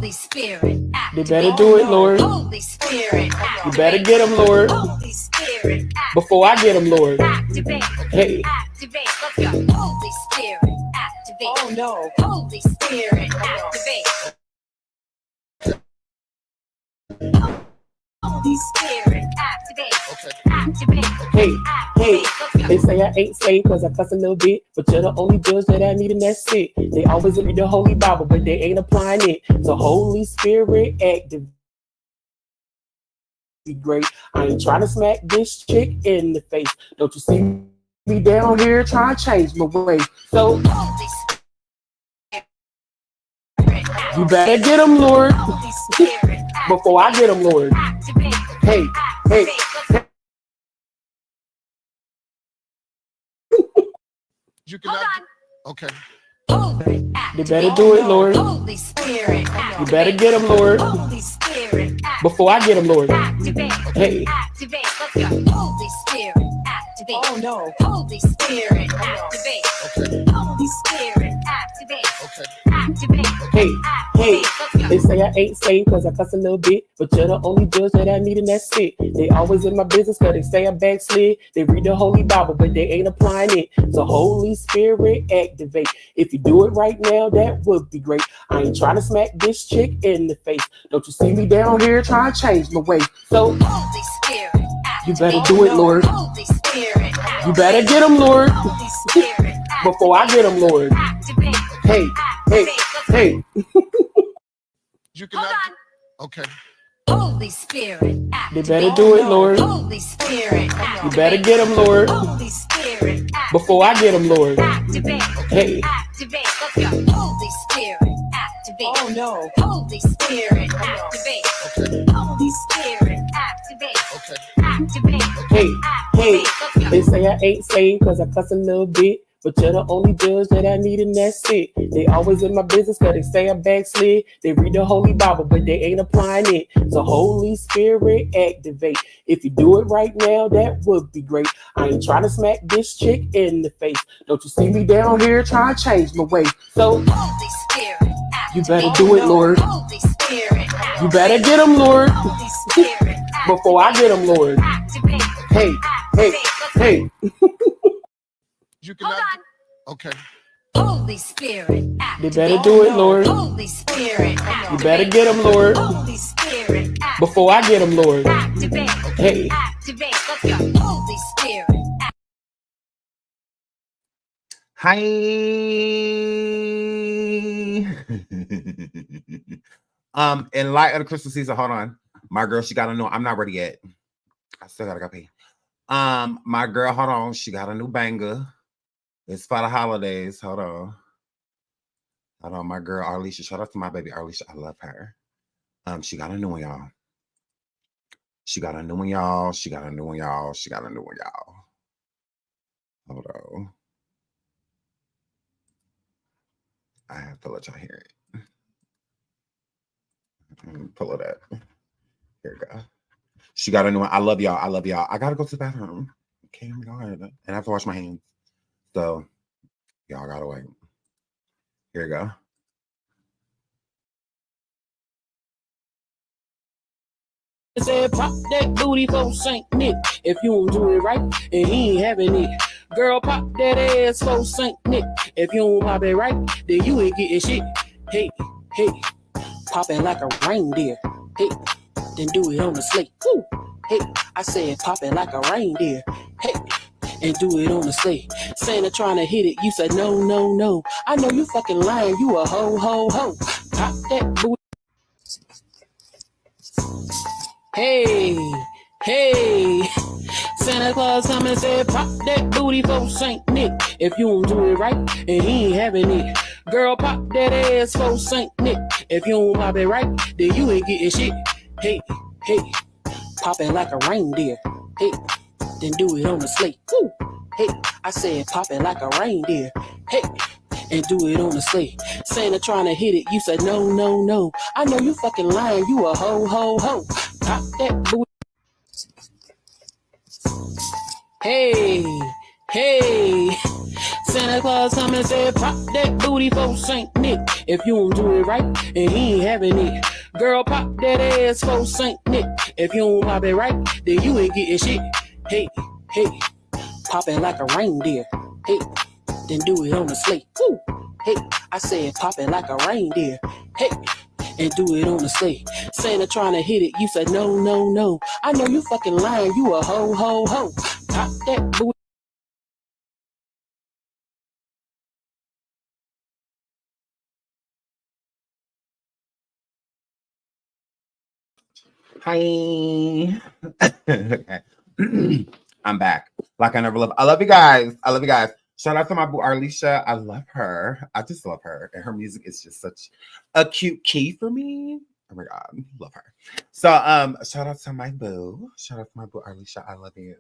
Holy Spirit, They better do it, Lord. Holy Spirit, You better get them, Lord. Holy Spirit, Before I get them, Lord. activate. Hey. Activate. Let's go. Holy Spirit, activate. Oh no. Holy Spirit, activate. Holy Spirit, activate. Activate. Hey, hey, Let's go. they say I ain't saved cause I cuss a little bit, but you're the only judge that I need and that's it. They always read the Holy Bible, but they ain't applying it. So Holy Spirit activate. Great. I ain't trying to smack this chick in the face. Don't you see me down here trying to change my way? So Holy Spirit, you better get them, Lord. Holy Spirit, Before I get them, Lord. activate. Hey, hey. You cannot. Okay. Holy They better do it, Lord. Holy Spirit, You better get them, Lord. Holy Spirit, Before I get them, Lord. activate. Hey. Activate. Let's go. Holy Spirit, activate. Oh no. Holy Spirit, activate. Okay. Holy Spirit, activate. Okay. Activate. Hey, hey, Let's go. they say I ain't saved cause I cuss a little bit, but you're the only judge that I need and that's it. They always in my business cause they say I backslid. They read the Holy Bible, but they ain't applying it. So Holy Spirit activate. If you do it right now, that would be great. I ain't trying to smack this chick in the face. Don't you see me down here trying to change my way? So Holy Spirit, you activate. better do it, Lord. Holy Spirit, You better get them, Lord. Holy Spirit, Before I get them, Lord. activate. Hey, hey, hey. You cannot. Okay. Holy Spirit, They activate. better do it, Lord. Holy Spirit, You activate. better get them, Lord. Holy Spirit, activate. Before I get them, Lord. Activate. Hey. Activate. Let's go. Holy Spirit, activate. Oh no. Holy Spirit, activate. Okay. Holy Spirit, activate. Okay. Activate. Hey, hey, Let's go. they say I ain't saved cause I cuss a little bit, but you're the only judge that I need and that's it. They always in my business cause they say I backslid. They read the Holy Bible, but they ain't applying it. So Holy Spirit activate. If you do it right now, that would be great. I ain't trying to smack this chick in the face. Don't you see me down here trying to change my way? So Holy Spirit, you activate. better do it, Lord. Holy Spirit, activate. You better get them, Lord. Holy Spirit, Before I get them, Lord. activate. Hey, hey, hey. You cannot. Okay. Holy Spirit, They activate. better do it, Lord. Holy Spirit, You activate. better get them, Lord. Holy Spirit, activate. Before I get them, Lord. Activate. Hey. Activate. Let's go. Holy Spirit. Hi. In light of the Christmas season, hold on. My girl, she gotta know I'm not ready yet. I still gotta pay. My girl, hold on, she got a new banger. It's for the holidays. Hold on. Hold on, my girl Arlisha. Shout out to my baby Arlisha. I love her. She got a new one, y'all. She got a new one, y'all. She got a new one, y'all. She got a new one, y'all. Hold on. I have to let y'all hear it. Pull it up. Here we go. She got a new one. I love y'all. I love y'all. I gotta go to the bathroom. Okay, I'm going. And I have to wash my hands. So y'all gotta wait. Here we go. Said pop that booty for Saint Nick. If you don't do it right, and he ain't having it. Girl, pop that ass for Saint Nick. If you don't pop it right, then you ain't getting shit. Hey, hey, pop it like a reindeer. Hey, then do it on the slate. Woo. Hey, I said pop it like a reindeer. Hey, and do it on the slate. Santa trying to hit it, you said no, no, no. I know you fucking lying, you a ho, ho, ho. Pop that booty. Hey, hey, Santa Claus come and said, pop that booty for Saint Nick. If you don't do it right, and he ain't having it. Girl, pop that ass for Saint Nick. If you don't pop it right, then you ain't getting shit. Hey, hey, pop it like a reindeer. Hey, then do it on the slate. Woo. Hey, I said pop it like a reindeer. Hey, and do it on the slate. Santa trying to hit it, you said no, no, no. I know you fucking lying, you a ho, ho, ho. Pop that booty. Hey, hey, Santa Claus. Claus come and said, pop that booty for Saint Nick. If you don't do it right, and he ain't having it. Girl, pop that ass for Saint Nick. If you don't pop it right, then you ain't getting shit. Hey, hey, pop it like a reindeer. Hey, then do it on the sleigh. Woo. Hey, I said pop it like a reindeer. Hey, and do it on the sleigh. Santa trying to hit it, you said no, no, no. I know you fucking lying, you a ho, ho, ho. Pop that booty. Hi. Okay. I'm back. Like I never left. I love you guys. I love you guys. Shout out to my boo Arlisha. I love her. I just love her. And her music is just such a cute key for me. Oh my God. Love her. So shout out to my boo. Shout out to my boo Arlisha. I love you.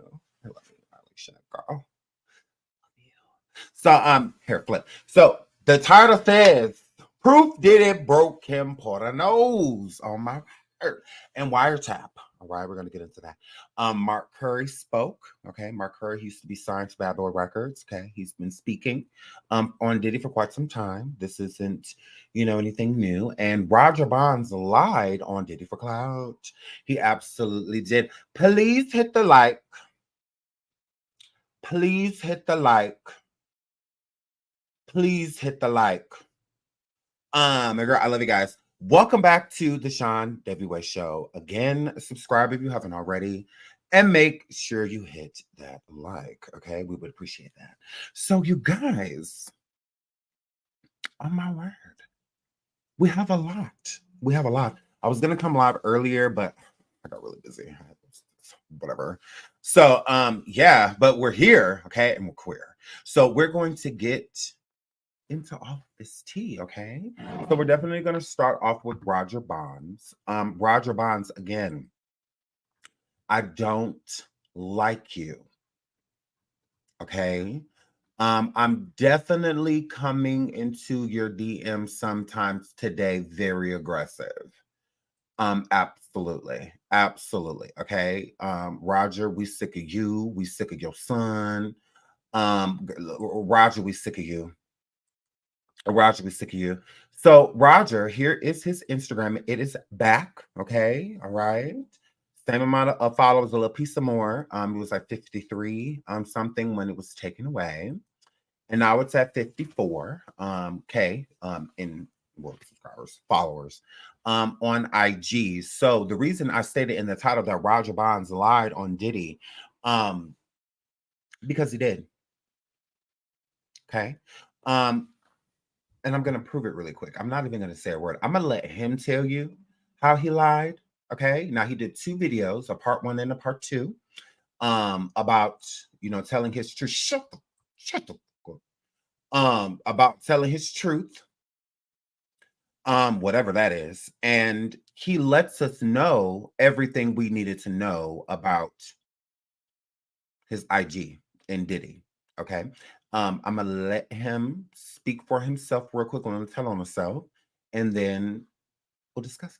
I love you, Arlisha, girl. Love you. So here, flip. So the title says Proof Diddy broke Kim Porter nose on my heart and wiretap. All right, we're gonna get into that. Mark Curry spoke. Okay, Mark Curry used to be signed to Bad Boy Records. Okay, he's been speaking on Diddy for quite some time. This isn't, anything new. And Roger Bonds lied on Diddy for Clout. He absolutely did. Please hit the like. Please hit the like. Please hit the like. I love you guys. Welcome back to the Davie Way Show. Again, subscribe if you haven't already, and make sure you hit that like. Okay, we would appreciate that. So, you guys, oh my word, we have a lot. We have a lot. I was gonna come live earlier, but I got really busy. Whatever. So, yeah, but we're here, okay, and we're queer. So we're going to get into all of this tea, okay? So we're definitely going to start off with Roger Bonds. Roger Bonds, again, I don't like you, okay? I'm definitely coming into your DM sometimes today very aggressive. Absolutely, okay? Roger, we sick of you. We sick of your son. Roger, we sick of you. Roger, we sick of you. So, Roger, here is his Instagram. It is back. Okay. All right. Same amount of followers, a little piece of more. It was like 53 something when it was taken away. And now it's at 54 K in subscribers, followers on IG. So the reason I stated in the title that Roger Bonds lied on Diddy, because he did. Okay. And I'm going to prove it really quick. I'm not even going to say a word. I'm going to let him tell you how he lied. Okay. Now he did 2 videos, a part 1 and a part 2, about, telling his truth. Shut the about telling his truth. Whatever that is. And he lets us know everything we needed to know about his IG and Diddy. Okay. I'm gonna let him speak for himself real quick. I'm gonna tell on himself, and then we'll discuss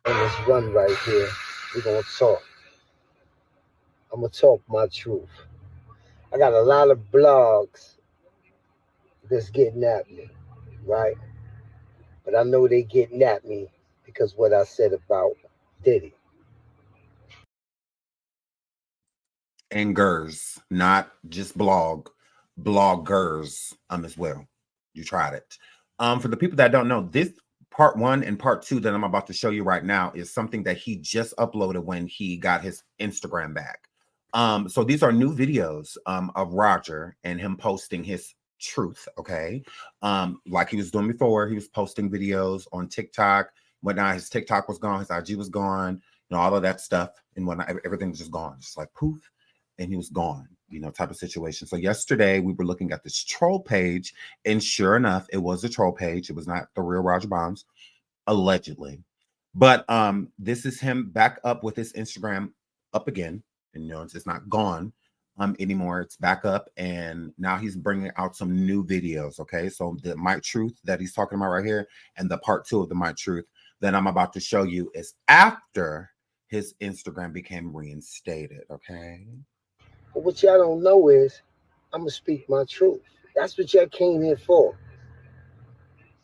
it. On this run right here, we're gonna talk. I'm gonna talk my truth. I got a lot of blogs that's getting at me, right? But I know they getting at me because what I said about Diddy. And girls, not just bloggers as well. You tried it. For the people that don't know, this part 1 and part 2 that I'm about to show you right now is something that he just uploaded when he got his Instagram back. So these are new videos of Roger and him posting his truth. Okay. Like he was doing before, he was posting videos on TikTok. Whatnot, his TikTok was gone, his IG was gone, all of that stuff, and whatnot, everything was just gone, just like poof. And he was gone, type of situation. So yesterday we were looking at this troll page, and sure enough, it was a troll page. It was not the real Roger Bonds, allegedly. But this is him back up with his Instagram up again, and it's not gone anymore. It's back up, and now he's bringing out some new videos. Okay, so the My Truth that he's talking about right here, and the part 2 of the My Truth that I'm about to show you is after his Instagram became reinstated. Okay. But what y'all don't know is I'm gonna speak my truth. That's what y'all came here for.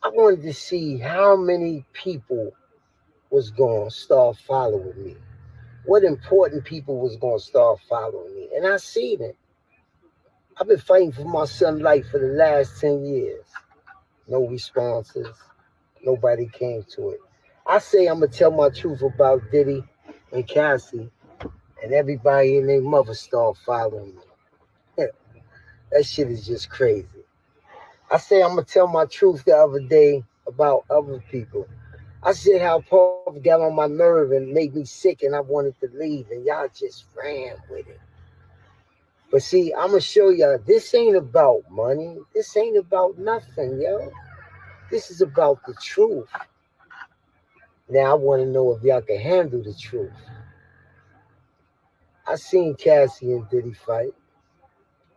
I wanted to see how many people was gonna start following me. What important people was gonna start following me, and I seen it. I've been fighting for my son's life for the last 10 years. No responses. Nobody came to it. I say I'm gonna tell my truth about Diddy and Cassie, and everybody and their mother start following me. That shit is just crazy. I say I'm gonna tell my truth the other day about other people. I said how Puff got on my nerve and made me sick and I wanted to leave, and y'all just ran with it. But see, I'm gonna show y'all this ain't about money. This ain't about nothing, yo. This is about the truth. Now I want to know if y'all can handle the truth. I seen Cassie and Diddy fight.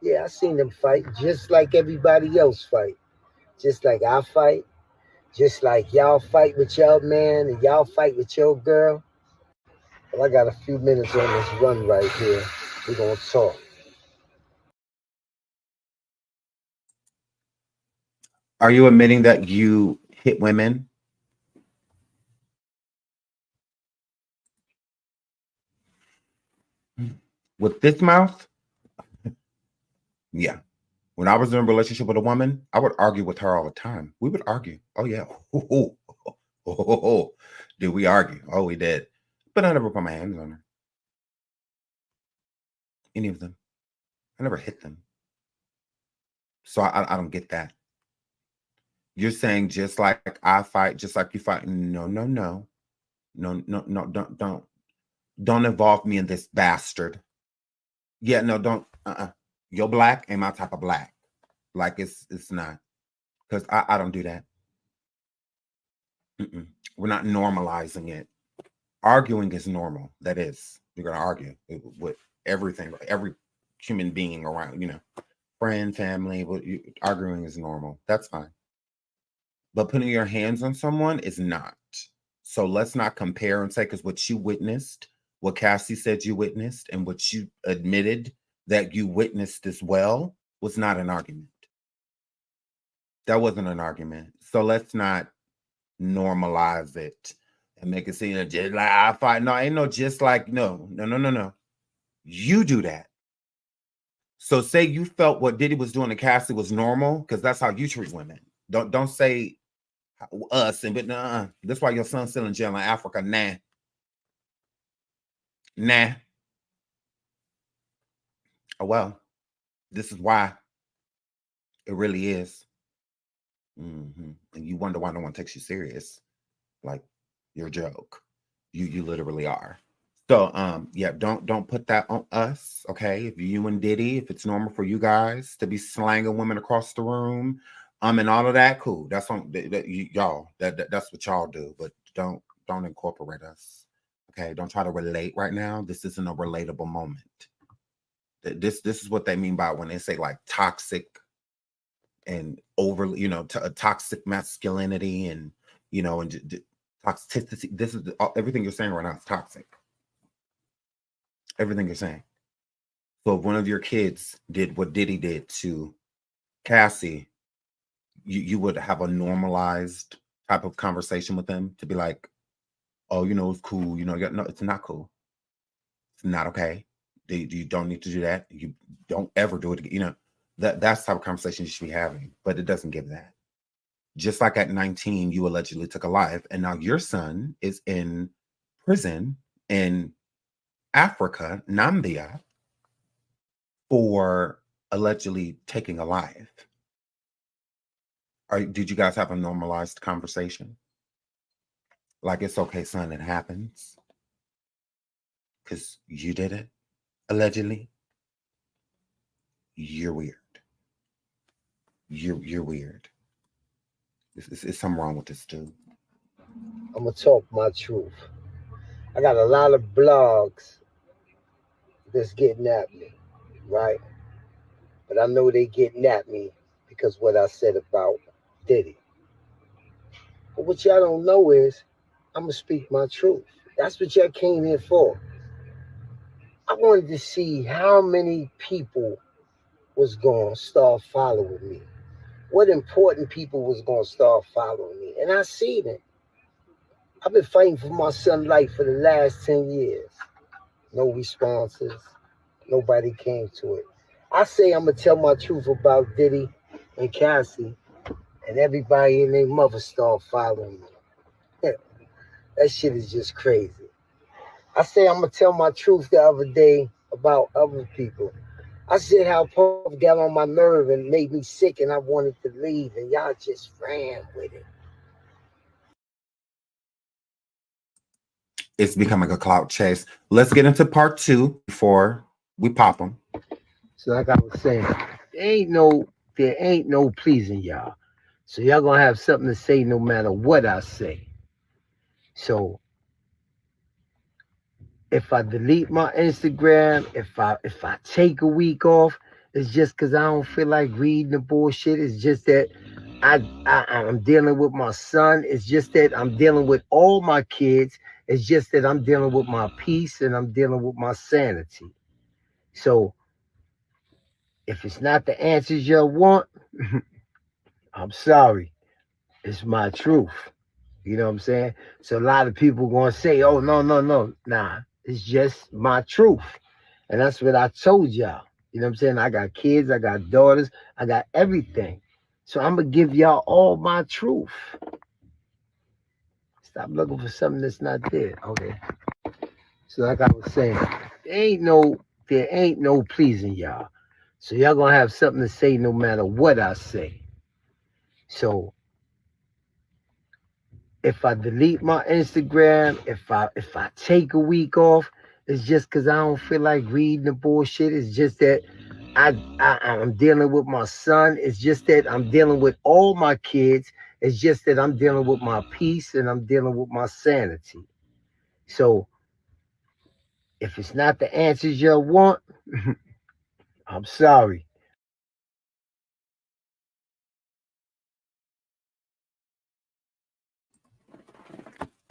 Yeah, I seen them fight just like everybody else fight. Just like I fight. Just like y'all fight with your man and y'all fight with your girl. Well, I got a few minutes on this run right here. We're gonna talk. Are you admitting that you hit women? With this mouth? Yeah. When I was in a relationship with a woman, I would argue with her all the time. We would argue. Oh, yeah. Did we argue? Oh, we did. But I never put my hands on her. Any of them. I never hit them. So I don't get that. You're saying just like I fight, just like you fight. No. Don't involve me in this bastard. Yeah, no, don't. You're black ain't my type of black. Like it's not. Because I don't do that. We're not normalizing it. Arguing is normal. That is. You're going to argue with everything, every human being around, friend, family. Arguing is normal. That's fine. But putting your hands on someone is not. So let's not compare and say, because what you witnessed, what Cassie said you witnessed, and what you admitted that you witnessed as well was not an argument. That wasn't an argument. So let's not normalize it and make it seem like just like I fight. No, ain't no just like no. You do that. So say you felt what Diddy was doing to Cassie was normal, because that's how you treat women. Don't say us and but that's why your son's still in jail in Africa. Nah. Oh well, this is why it really is. And you wonder why no one takes you serious. Like you're a joke. You literally are. So yeah, don't put that on us, okay? If you and Diddy, if it's normal for you guys to be slanging women across the room, and all of that, cool. That's on y'all. That's what y'all do, but don't incorporate us, okay? Don't try to relate right now. This isn't a relatable moment. This is what they mean by when they say like toxic and overly, toxic masculinity and and toxicity. This is everything you're saying right now is toxic. Everything you're saying. So if one of your kids did what Diddy did to Cassie, you would have a normalized type of conversation with them to be like, oh, it's cool. No, it's not cool. It's not okay. You don't need to do that. You don't ever do it again. That's the type of conversation you should be having, but it doesn't give that. Just like at 19, you allegedly took a life, and now your son is in prison in Africa, Nambia, for allegedly taking a life. Did you guys have a normalized conversation? Like, it's okay, son, it happens. Because you did it, allegedly. You're weird. You're weird. It's something wrong with this dude. I'm gonna talk my truth. I got a lot of blogs that's getting at me, right? But I know they getting at me because what I said about Diddy. But what y'all don't know is I'm gonna speak my truth. That's what y'all came here for. I wanted to see how many people was going to start following me? What important people was going to start following me? And I seen it. I've been fighting for my son's life for the last 10 years. No responses. Nobody came to it. I say I'm going to tell my truth about Diddy and Cassie, and everybody and their mother start following me. That shit is just crazy. I say I'm going to tell my truth the other day about other people. I said how Puff got on my nerve and made me sick and I wanted to leave, and y'all just ran with it. It's becoming a clout chase. Let's get into part 2 before we pop them. So like I was saying, there ain't no pleasing y'all. So y'all gonna have something to say no matter what I say. So if I delete my Instagram, if I take a week off, it's just because I don't feel like reading the bullshit. It's just that I'm dealing with my son. It's just that I'm dealing with all my kids. It's just that I'm dealing with my peace and I'm dealing with my sanity. So if it's not the answers you want, I'm sorry. It's my truth. You know what I'm saying? So a lot of people gonna say, oh, no. Nah, it's just my truth. And that's what I told y'all. You know what I'm saying? I got kids, I got daughters, I got everything. So I'm gonna give y'all all my truth. Stop looking for something that's not there. Okay. So like I was saying, there ain't no pleasing y'all. So y'all gonna have something to say no matter what I say. So if I delete my Instagram, if I take a week off, it's just because I don't feel like reading the bullshit. It's just that I'm dealing with my son. It's just that I'm dealing with all my kids. It's just that I'm dealing with my peace and I'm dealing with my sanity. So if it's not the answers you want, I'm sorry.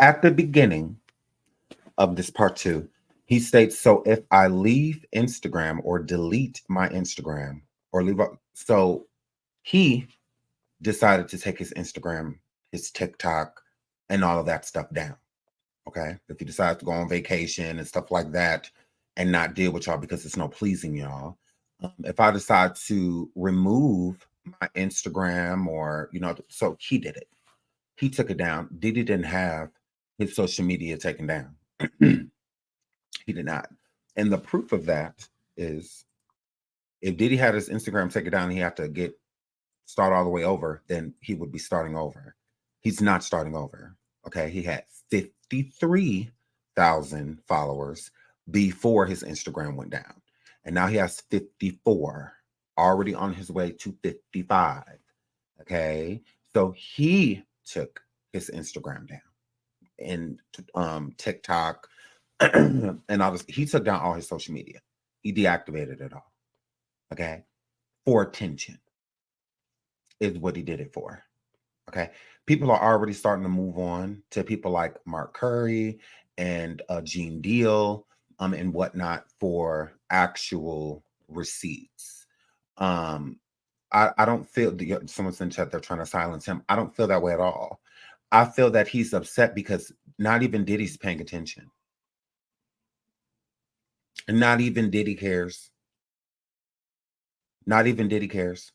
At the beginning of this part 2, he states, so if I leave Instagram or delete my Instagram or leave up, so he decided to take his Instagram, his TikTok, and all of that stuff down. Okay. If he decides to go on vacation and stuff like that and not deal with y'all because it's no pleasing y'all. If I decide to remove my Instagram or, so he did it. He took it down. Diddy didn't have his social media taken down. He did not. And the proof of that is if Diddy had his Instagram taken down, he had to start all the way over, then he would be starting over. He's not starting over. Okay. He had 53,000 followers before his Instagram went down. And now he has 54, already on his way to 55. Okay. So he took his Instagram down and TikTok and all this. He took down all his social media. He deactivated it all. Okay. For attention is what he did it for. Okay. People are already starting to move on to people like Mark Curry and Gene Deal and whatnot for actual receipts. I don't feel someone's in chat, they're trying to silence him. I don't feel that way at all. I feel that he's upset because not even Diddy's paying attention. And not even Diddy cares. Not even Diddy cares.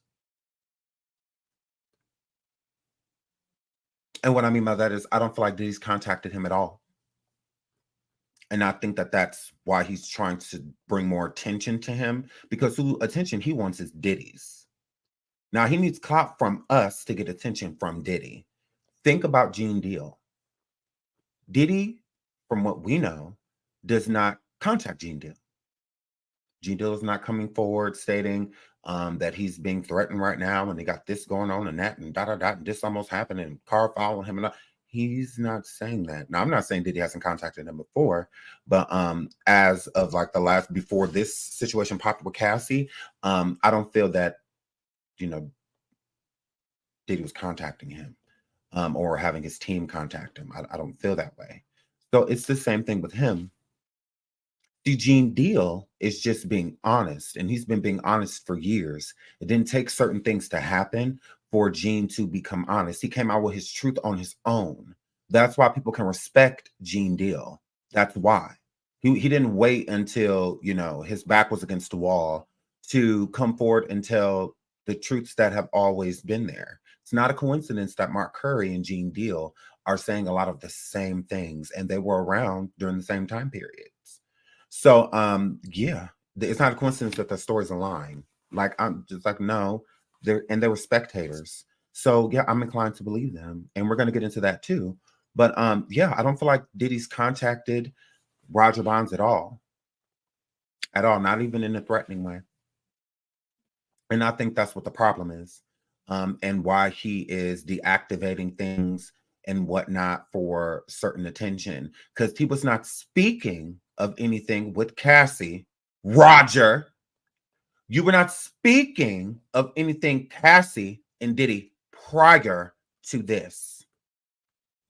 And what I mean by that is I don't feel like Diddy's contacted him at all. And I think that that's why he's trying to bring more attention to him, because who attention he wants is Diddy's. Now he needs clout from us to get attention from Diddy. Think about Gene Deal. Diddy, from what we know, does not contact Gene Deal. Gene Deal is not coming forward stating that he's being threatened right now and they got this going on and that and and this almost happened and car following him and all. He's not saying that. Now, I'm not saying Diddy hasn't contacted him before, but as of like before this situation popped up with Cassie, I don't feel that, Diddy was contacting him or having his team contact him. I don't feel that way. So it's the same thing with him. Gene Deal is just being honest, and he's been being honest for years. It didn't take certain things to happen for Gene to become honest. He came out with his truth on his own. That's why people can respect Gene Deal. That's why. He didn't wait until, his back was against the wall to come forward and tell the truths that have always been there. It's not a coincidence that Mark Curry and Gene Deal are saying a lot of the same things, and they were around during the same time periods. So, yeah, it's not a coincidence that the stories align. Like, I'm just like, no, they were spectators. So, yeah, I'm inclined to believe them, and we're going to get into that too. But, yeah, I don't feel like Diddy's contacted Roger Bonds at all, not even in a threatening way. And I think that's what the problem is, and why he is deactivating things and whatnot for certain attention, because he was not speaking of anything with Cassie. Roger, you were not speaking of anything Cassie and Diddy prior to this.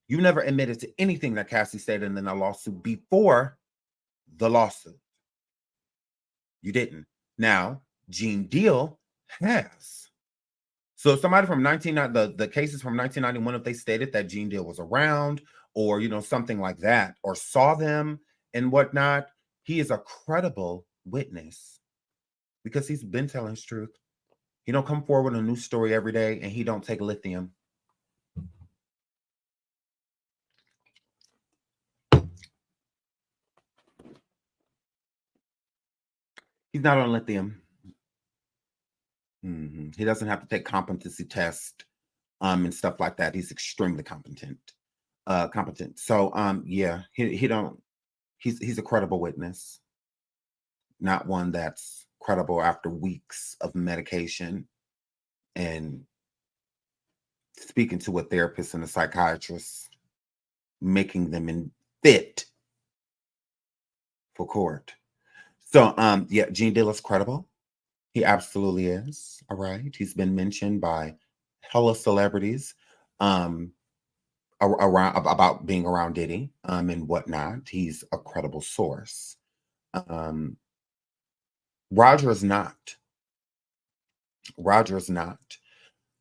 You never admitted to anything that Cassie said in the lawsuit before the lawsuit. You didn't. Now, Gene Deal has. So somebody from the cases from 1991, if they stated that Gene Deal was around or, something like that, or saw them and whatnot, he is a credible witness because he's been telling his truth. He don't come forward with a new story every day, and he don't take lithium. He's not on lithium. He doesn't have to take competency tests and stuff like that. He's extremely competent. So yeah, he don't. He's a credible witness, not one that's credible after weeks of medication and speaking to a therapist and a psychiatrist, making them fit for court. So yeah, Gene Deal is credible. He absolutely is. All right. He's been mentioned by hella celebrities around about being around Diddy and whatnot. He's a credible source. Roger is not. Roger is not,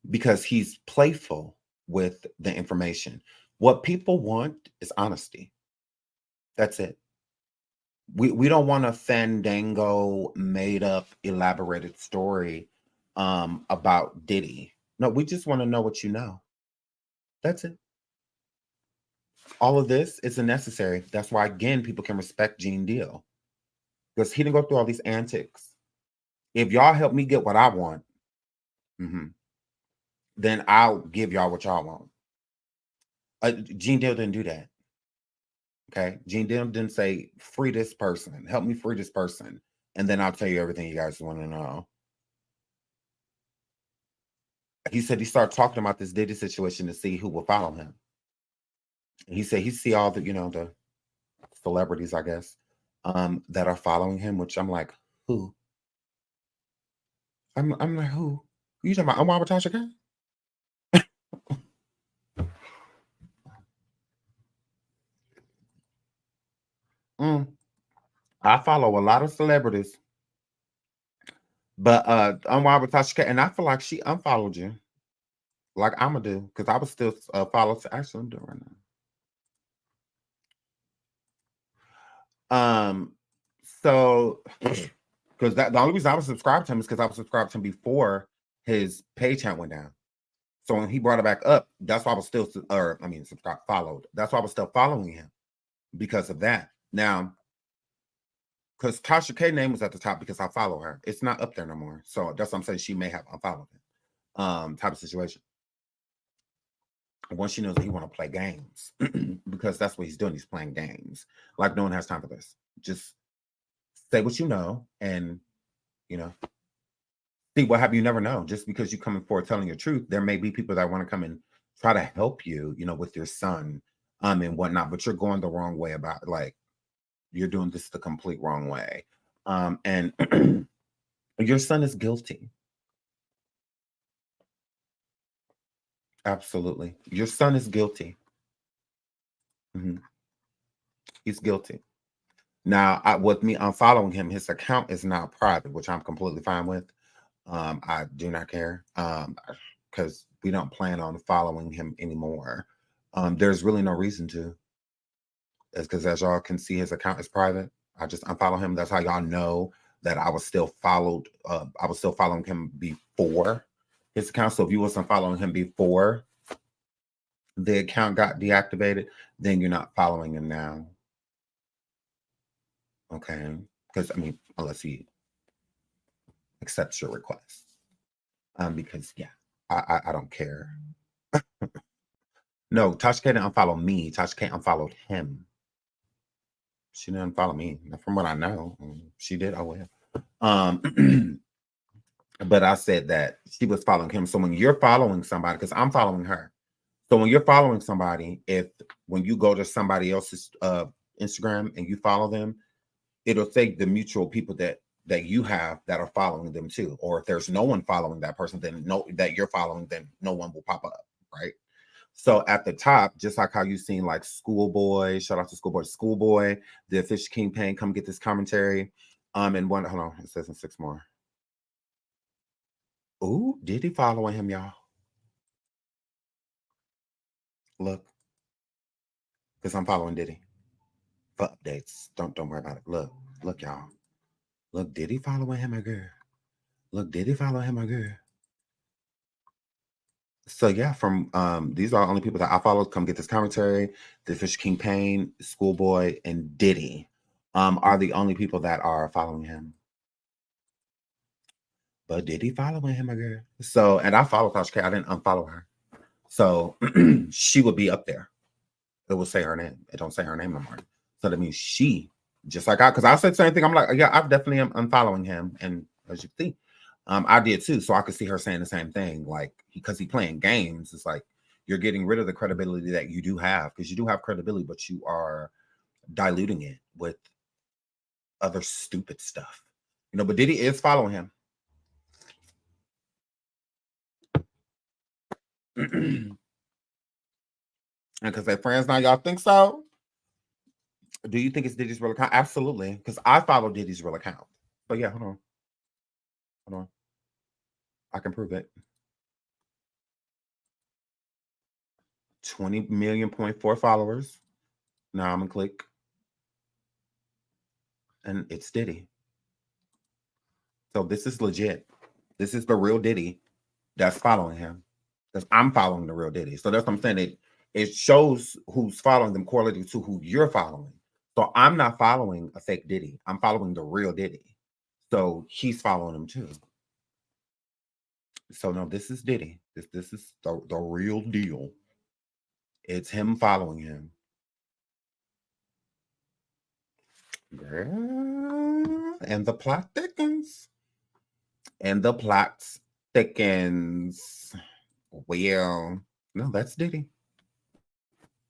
because he's playful with the information. What people want is honesty. That's it. We don't want a fandango, made up, elaborated story about Diddy. No, we just want to know what you know. That's it. All of this isn't necessary. That's why, again, people can respect Gene Deal, because he didn't go through all these antics. If y'all help me get what I want, then I'll give y'all what y'all want. Gene Deal didn't do that. Okay, Gene Deal didn't say, free this person, help me free this person, and then I'll tell you everything you guys want to know. He said he started talking about this Diddy situation to see who will follow him. He said he see all the, the celebrities, I guess, that are following him, which I'm like, who? I'm like, who? Who you talking about? I'm Tasha K? I follow a lot of celebrities, but I'm Tasha K, and I feel like she unfollowed you, like I'ma do, because I was still follow. Actually, I'm doing right now. So because the only reason I was subscribed to him is because I was subscribed to him before his page count went down. So when he brought it back up, that's why I was still, followed. That's why I was still following him, because of that. Now, because Tasha K name was at the top because I follow her. It's not up there no more. So that's what I'm saying. She may have unfollowed him. Type of situation. Once she knows that he want to play games, because that's what he's doing. He's playing games. Like, no one has time for this. Just say what you know, and see what have you. Never know. Just because you coming forward telling your truth, there may be people that want to come and try to help you, with your son, and whatnot. But you're going the wrong way about it. Like, you're doing this the complete wrong way, and your son is guilty. Absolutely, your son is guilty. He's guilty. Now, with me unfollowing him, his account is now private, which I'm completely fine with. I do not care because we don't plan on following him anymore. There's really no reason to. It's because, as y'all can see, his account is private. I just unfollow him. That's how y'all know that I was still followed. I was still following him before his account. So if you wasn't following him before the account got deactivated, then you're not following him now. Okay, because I mean, unless he accepts your request, because yeah, I don't care. No, Tasha K didn't unfollow me. Tasha K unfollowed him. She didn't unfollow me, from what I know. She did. Oh well. But I said that she was following him. So when you're following somebody, because I'm following her. So when you're following somebody, when you go to somebody else's Instagram and you follow them, it'll say the mutual people that you have that are following them too. Or if there's no one following that person, then that you're following, then no one will pop up, right? So at the top, just like how you've seen like Schoolboy, shout out to Schoolboy, the Official Kingpin, come get this commentary. And one, hold on, it says in 6 more. Ooh, Diddy following him, y'all. Look, because I'm following Diddy for updates. Don't worry about it. Look, y'all. Look, Diddy following him, my girl. Look, Diddy following him, my girl. So yeah, from these are the only people that I follow. Come get this commentary. The Official Kingpin, Schoolboy, and Diddy are the only people that are following him. But Diddy following him, my girl. So, and I follow Tasha K. I didn't unfollow her. So she would be up there. It will say her name. It don't say her name no more. So that means she, just like because I said the same thing. I'm like, yeah, I definitely am unfollowing him. And as you see, I did too. So I could see her saying the same thing. Like, because he playing games, it's like you're getting rid of the credibility that you do have, because you do have credibility, but you are diluting it with other stupid stuff. But Diddy is following him. And because they're friends now, y'all think so? Do you think it's Diddy's real account? Absolutely, because I follow Diddy's real account. But yeah, hold on. I can prove it. 20 million.4 followers. Now I'm gonna click, and it's Diddy. So this is legit. This is the real Diddy that's following him. Because I'm following the real Diddy. So that's what I'm saying. It shows who's following them correlated to who you're following. So I'm not following a fake Diddy. I'm following the real Diddy. So he's following him too. So no, this is Diddy. This is the real deal. It's him following him. Girl, and the plot thickens. Well, no, that's Diddy.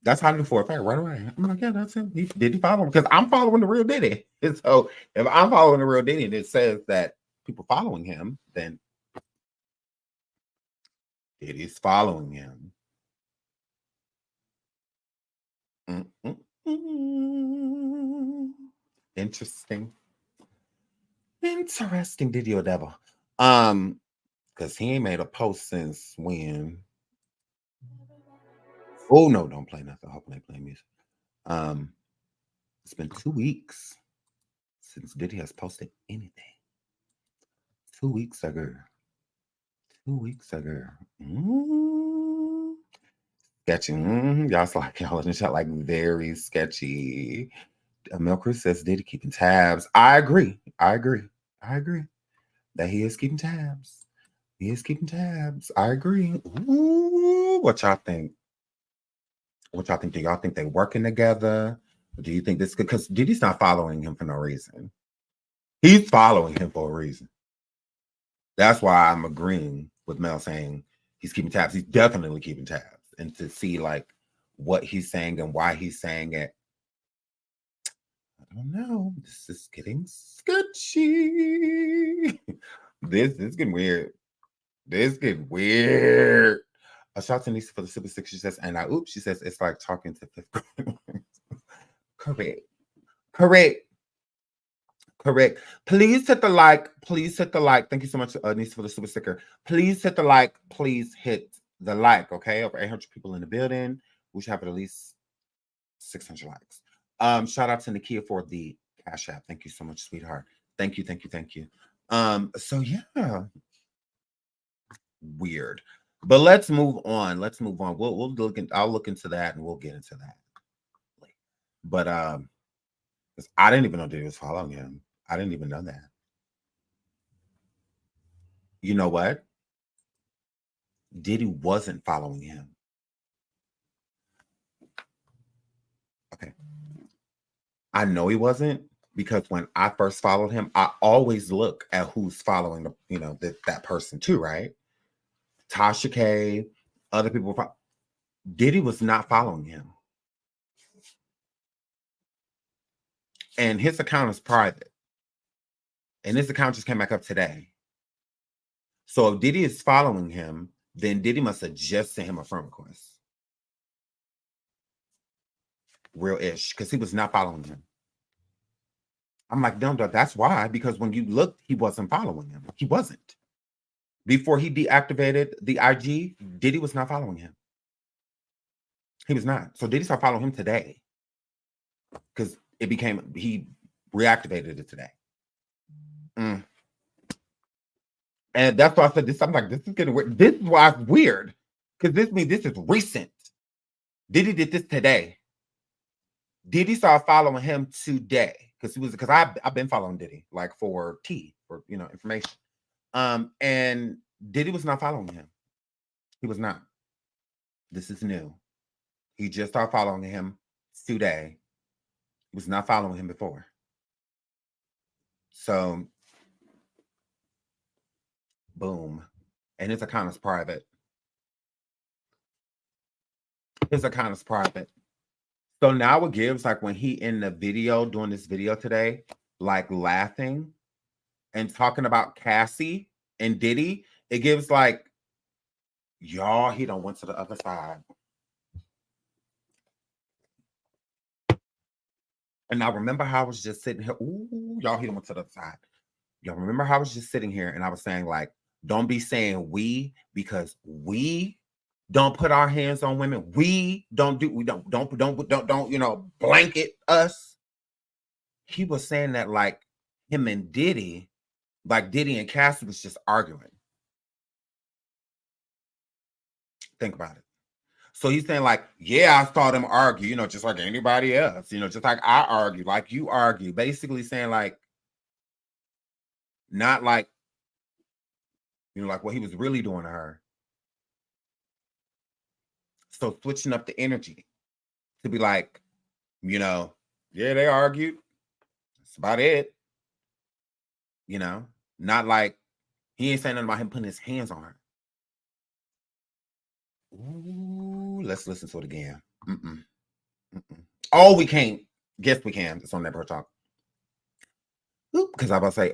That's how I knew for a fact right away. I'm like, yeah, that's him. Did he follow him? Because I'm following the real Diddy. And so if I'm following the real Diddy and it says that people following him, then Diddy's following him. Interesting. Diddy or devil. Because he ain't made a post since when? Oh no, don't play nothing. I hope they play music. It's been 2 weeks since Diddy has posted anything. 2 weeks ago. 2 weeks ago. Sketchy. Y'all like y'all in the chat like very sketchy. Milker says Diddy keeping tabs. I agree that he is keeping tabs. I agree. Ooh, what y'all think? Do y'all think they working together? Or do you think this? Because Diddy's not following him for no reason. He's following him for a reason. That's why I'm agreeing with Mel saying he's keeping tabs. He's definitely keeping tabs. And to see like what he's saying and why he's saying it, I don't know. This is getting sketchy. This is getting weird. A shout to Nisa for the Super Six. She says, and she says it's like talking to fifth grade. Correct. Correct. Please hit the like. Please hit the like. Thank you so much, Nisa, for the super sticker. Please hit the like. Please hit the like. Okay, over 800 people in the building. We should have at least 600 likes. Shout out to Nakia for the Cash App. Thank you so much, sweetheart. Thank you, thank you, thank you. So yeah, weird. But let's move on. Let's move on. We'll look in, I'll look into that and we'll get into that. But I didn't even know Diddy was following him. I didn't even know that. You know what? Diddy wasn't following him. Okay. I know he wasn't because when I first followed him, I always look at who's following the, you know, that person too, right? Tasha K, other people. Diddy was not following him. And his account is private. And his account just came back up today. So if Diddy is following him, then Diddy must have just sent him a friend request. Real-ish, because he was not following him. I'm like, no, that's why. Because when you looked, he wasn't following him. He wasn't. Before he deactivated the IG, Diddy was not following him. He was not. So Diddy started following him today. Because it became, he reactivated it today. And that's why I said this. I'm like, this is getting weird. This is why it's weird. Because this means this is recent. Diddy did this today. Diddy started following him today. Because I've been following Diddy, like for information. And Diddy was not following him. He was not. This is new. He just started following him today. He was not following him before. So, boom. And his account is private. His account is private. So now it gives, like, when he in the video, doing this video today, like laughing and talking about Cassie and Diddy, it gives like, y'all, he done went to the other side. And I remember how I was just sitting here. Ooh, y'all, he done went to the other side. Y'all remember how I was just sitting here and I was saying, like, don't be saying we, because we don't put our hands on women. We don't, blanket us. He was saying that like him and Diddy, like Diddy and Cassie was just arguing. Think about it. So he's saying like, yeah, I saw them argue, just like anybody else, just like I argue, like you argue. Basically saying like, not like, like what he was really doing to her. So switching up the energy to be like, yeah, they argued. That's about it. Not like he ain't saying nothing about him putting his hands on her. Ooh, let's listen to it again. Oh, we can't. Guess we can. It's on Neighborhood Talk. Because I was about to say,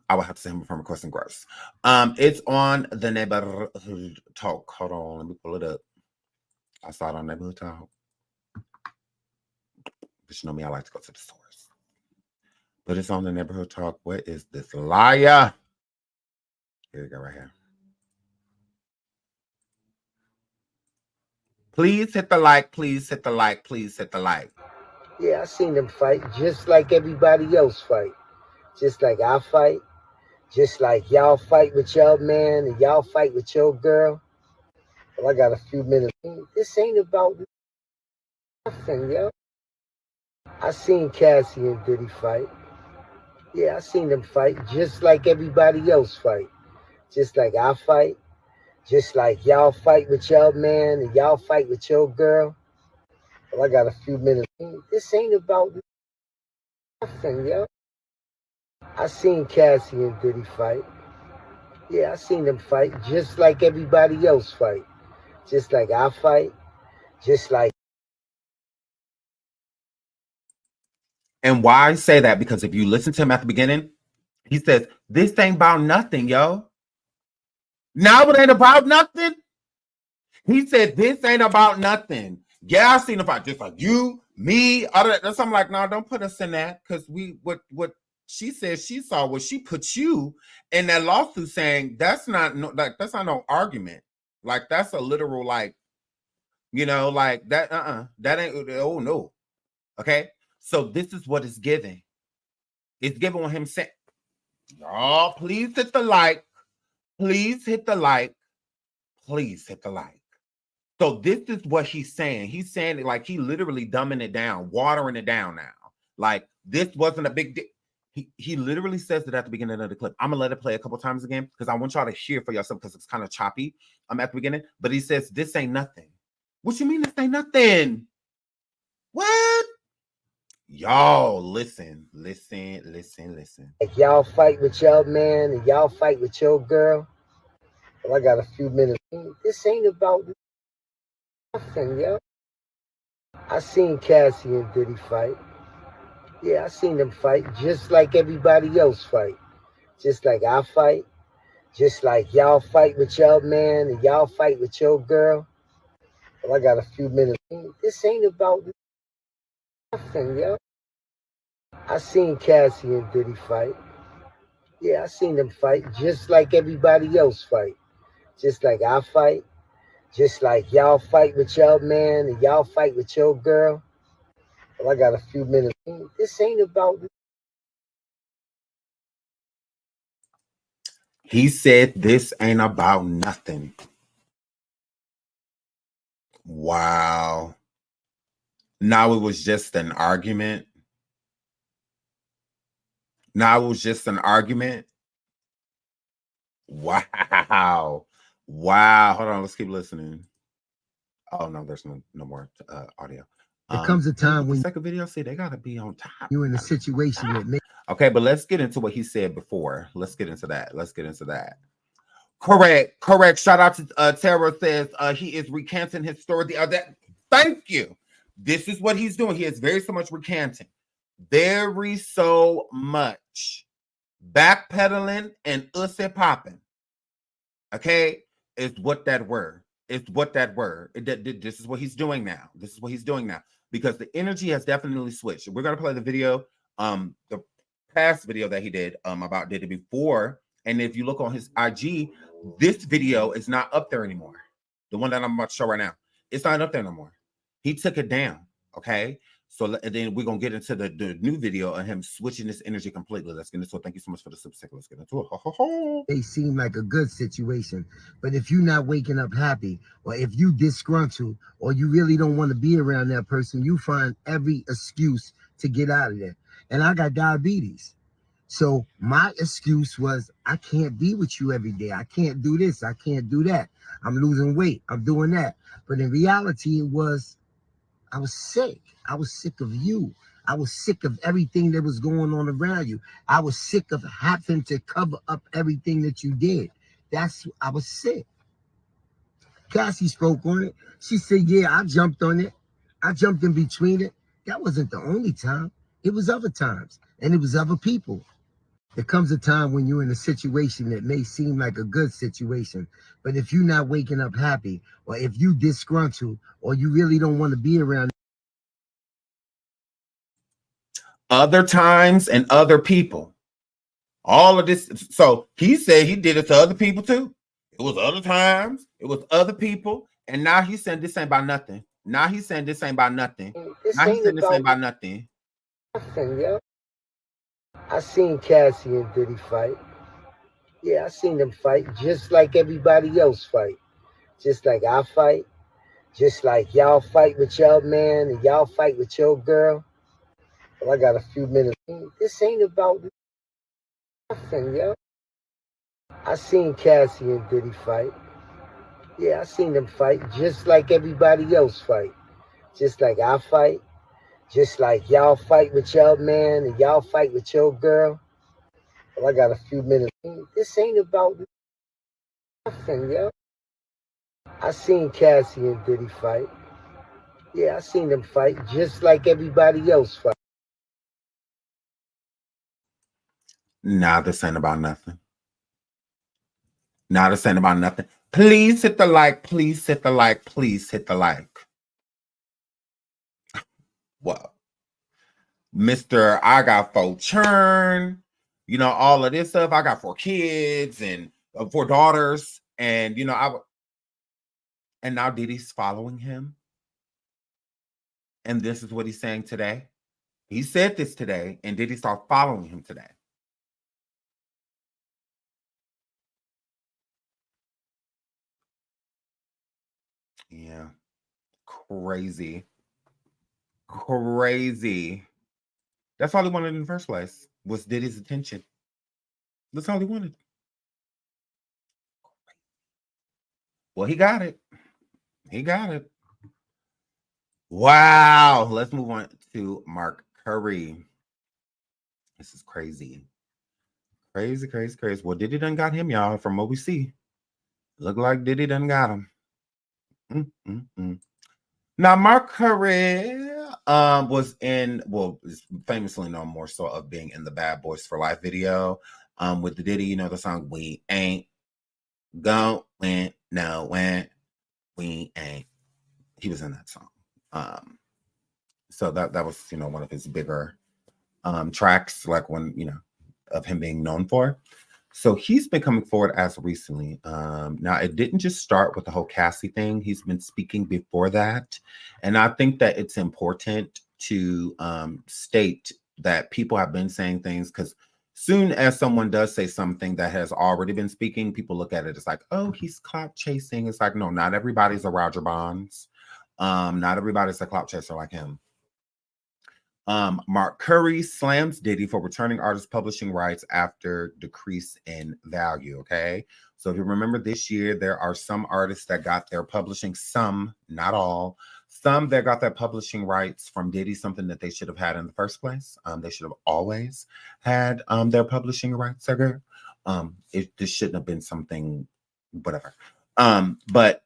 I would have to send him from requesting gross. It's on the Neighborhood Talk. Hold on, let me pull it up. I saw it on Neighborhood Talk. But you know me, I like to go to the source. But it's on the Neighborhood Talk. What is this liar? Here we go, right here. Please hit the like. Please hit the like. Please hit the like. Yeah, I seen them fight just like everybody else fight. Just like I fight. Just like y'all fight with your man and y'all fight with your girl. Well, I got a few minutes. This ain't about nothing, yo. I seen Cassie and Diddy fight. Yeah, I seen them fight just like everybody else fight. Just like I fight. Just like y'all fight with your man and y'all fight with your girl. Well, I got a few minutes. This ain't about nothing, yo. I seen Cassie and Diddy fight. Yeah, I seen them fight just like everybody else fight. Just like I fight. Just like. And why I say that? Because if you listen to him at the beginning, he says, this ain't about nothing, yo. Now it ain't about nothing. He said, this ain't about nothing. Yeah, I seen him fight just like you, me, other. That's I'm like, no, don't put us in that. Because what She said she saw what she put you in that lawsuit saying that's not no argument. Like that's a literal like, you know, like that that ain't oh no. Okay. So this is what it's giving. It's giving on him saying, y'all, please hit the like. Please hit the like. Please hit the like. So this is what he's saying. He's saying it like he literally dumbing it down, watering it down now. Like this wasn't a big deal. He literally says it at the beginning of the clip. I'm gonna let it play a couple times again because I want y'all to hear for yourself because it's kind of choppy. I'm at the beginning, but he says this ain't nothing. What you mean this ain't nothing? What? Y'all listen. Like y'all fight with your man and y'all fight with your girl. Well, I got a few minutes. This ain't about nothing, yo. I seen Cassie and Diddy fight. Yeah, I seen them fight just like everybody else fight. Just like I fight. Just like y'all fight with your man and y'all fight with your girl. Well, I got a few minutes. This ain't about nothing, yo. I seen Cassie and Diddy fight. Yeah, I seen them fight just like everybody else fight. Just like I fight. Just like y'all fight with your man and y'all fight with your girl. Well, I got a few minutes. This ain't about. He said this ain't about nothing. Wow. Now it was just an argument. Now it was just an argument. Wow. Wow. Hold on. Let's keep listening. Oh, no, there's no more audio. There comes a time when second video, see, they got to be on top. you're in a situation that makes. Okay, but let's get into what he said before. Let's get into that. Correct. Shout out to Tara says he is recanting his story. Thank you. This is what he's doing. He is very so much recanting. Very so much. Backpedaling and ussy popping. Okay? Is what that word. This is what he's doing now. Because the energy has definitely switched. We're gonna play the video, the past video that he did about Diddy before. And if you look on his IG, this video is not up there anymore. The one that I'm about to show right now, it's not up there no more. He took it down. Okay. So and then we're gonna get into the new video of him switching this energy completely. Let's get into it. Thank you so much for the super. Let's get into it. They seem like a good situation, but if you're not waking up happy, or if you disgruntled, or you really don't want to be around that person, you find every excuse to get out of there. And I got diabetes, so my excuse was I can't be with you every day. I can't do this. I can't do that. I'm losing weight. I'm doing that. But in reality, it was I was sick. I was sick of you. I was sick of everything that was going on around you. I was sick of having to cover up everything that you did. I was sick. Cassie spoke on it. She said, yeah, I jumped on it. I jumped in between it. That wasn't the only time. It was other times. And it was other people. There comes a time when you're in a situation that may seem like a good situation, but if you're not waking up happy, or if you disgruntled, or you really don't want to be around Other times and other people. All of this. So he said he did it to other people too. It was other times. It was other people. And now he's saying this ain't about nothing. This ain't about nothing, yo. I seen Cassie and Diddy fight. Yeah, I seen them fight just like everybody else fight. Just like I fight. Just like y'all fight with your man and y'all fight with your girl. Well, I got a few minutes. This ain't about nothing, yo. I seen Cassie and Diddy fight. Yeah, I seen them fight just like everybody else fight. Just like I fight. Just like y'all fight with your man and y'all fight with your girl. Well, I got a few minutes. This ain't about nothing, yo. I seen Cassie and Diddy fight. Yeah, I seen them fight just like everybody else fight. Nah, this ain't about nothing. Please hit the like. Please hit the like. Well, Mr. I got 4 churn, you know, all of this stuff. I got 4 kids and 4 daughters, and you know, and now Diddy's following him, and this is what he's saying today. He said this today, and Diddy started following him today. Yeah, crazy. That's all he wanted in the first place, was Diddy's attention. That's all he wanted. Well, he got it. Wow. Let's move on to Mark Curry. This is crazy. Crazy. Well, Diddy done got him, y'all, from what we see. Look like Diddy done got him. Now, Mark Curry was in, well, is famously known more so of being in the Bad Boys for Life video with the Diddy, you know, the song We Ain't Going Nowhere. We Ain't. He was in that song. So that was, you know, one of his bigger tracks, like one, you know, of him being known for. So he's been coming forward as recently. Now, it didn't just start with the whole Cassie thing. He's been speaking before that. And I think that it's important to state that people have been saying things, because soon as someone does say something that has already been speaking, people look at it as like, oh, he's clout chasing. It's like, no, not everybody's a Roger Bonds. Not everybody's a clout chaser like him. Mark Curry slams Diddy for returning artist publishing rights after decrease in value. Okay. So if you remember this year, there are some artists that got their publishing, some, not all, some that got their publishing rights from Diddy, something that they should have had in the first place. They should have always had their publishing rights. This shouldn't have been something, whatever. But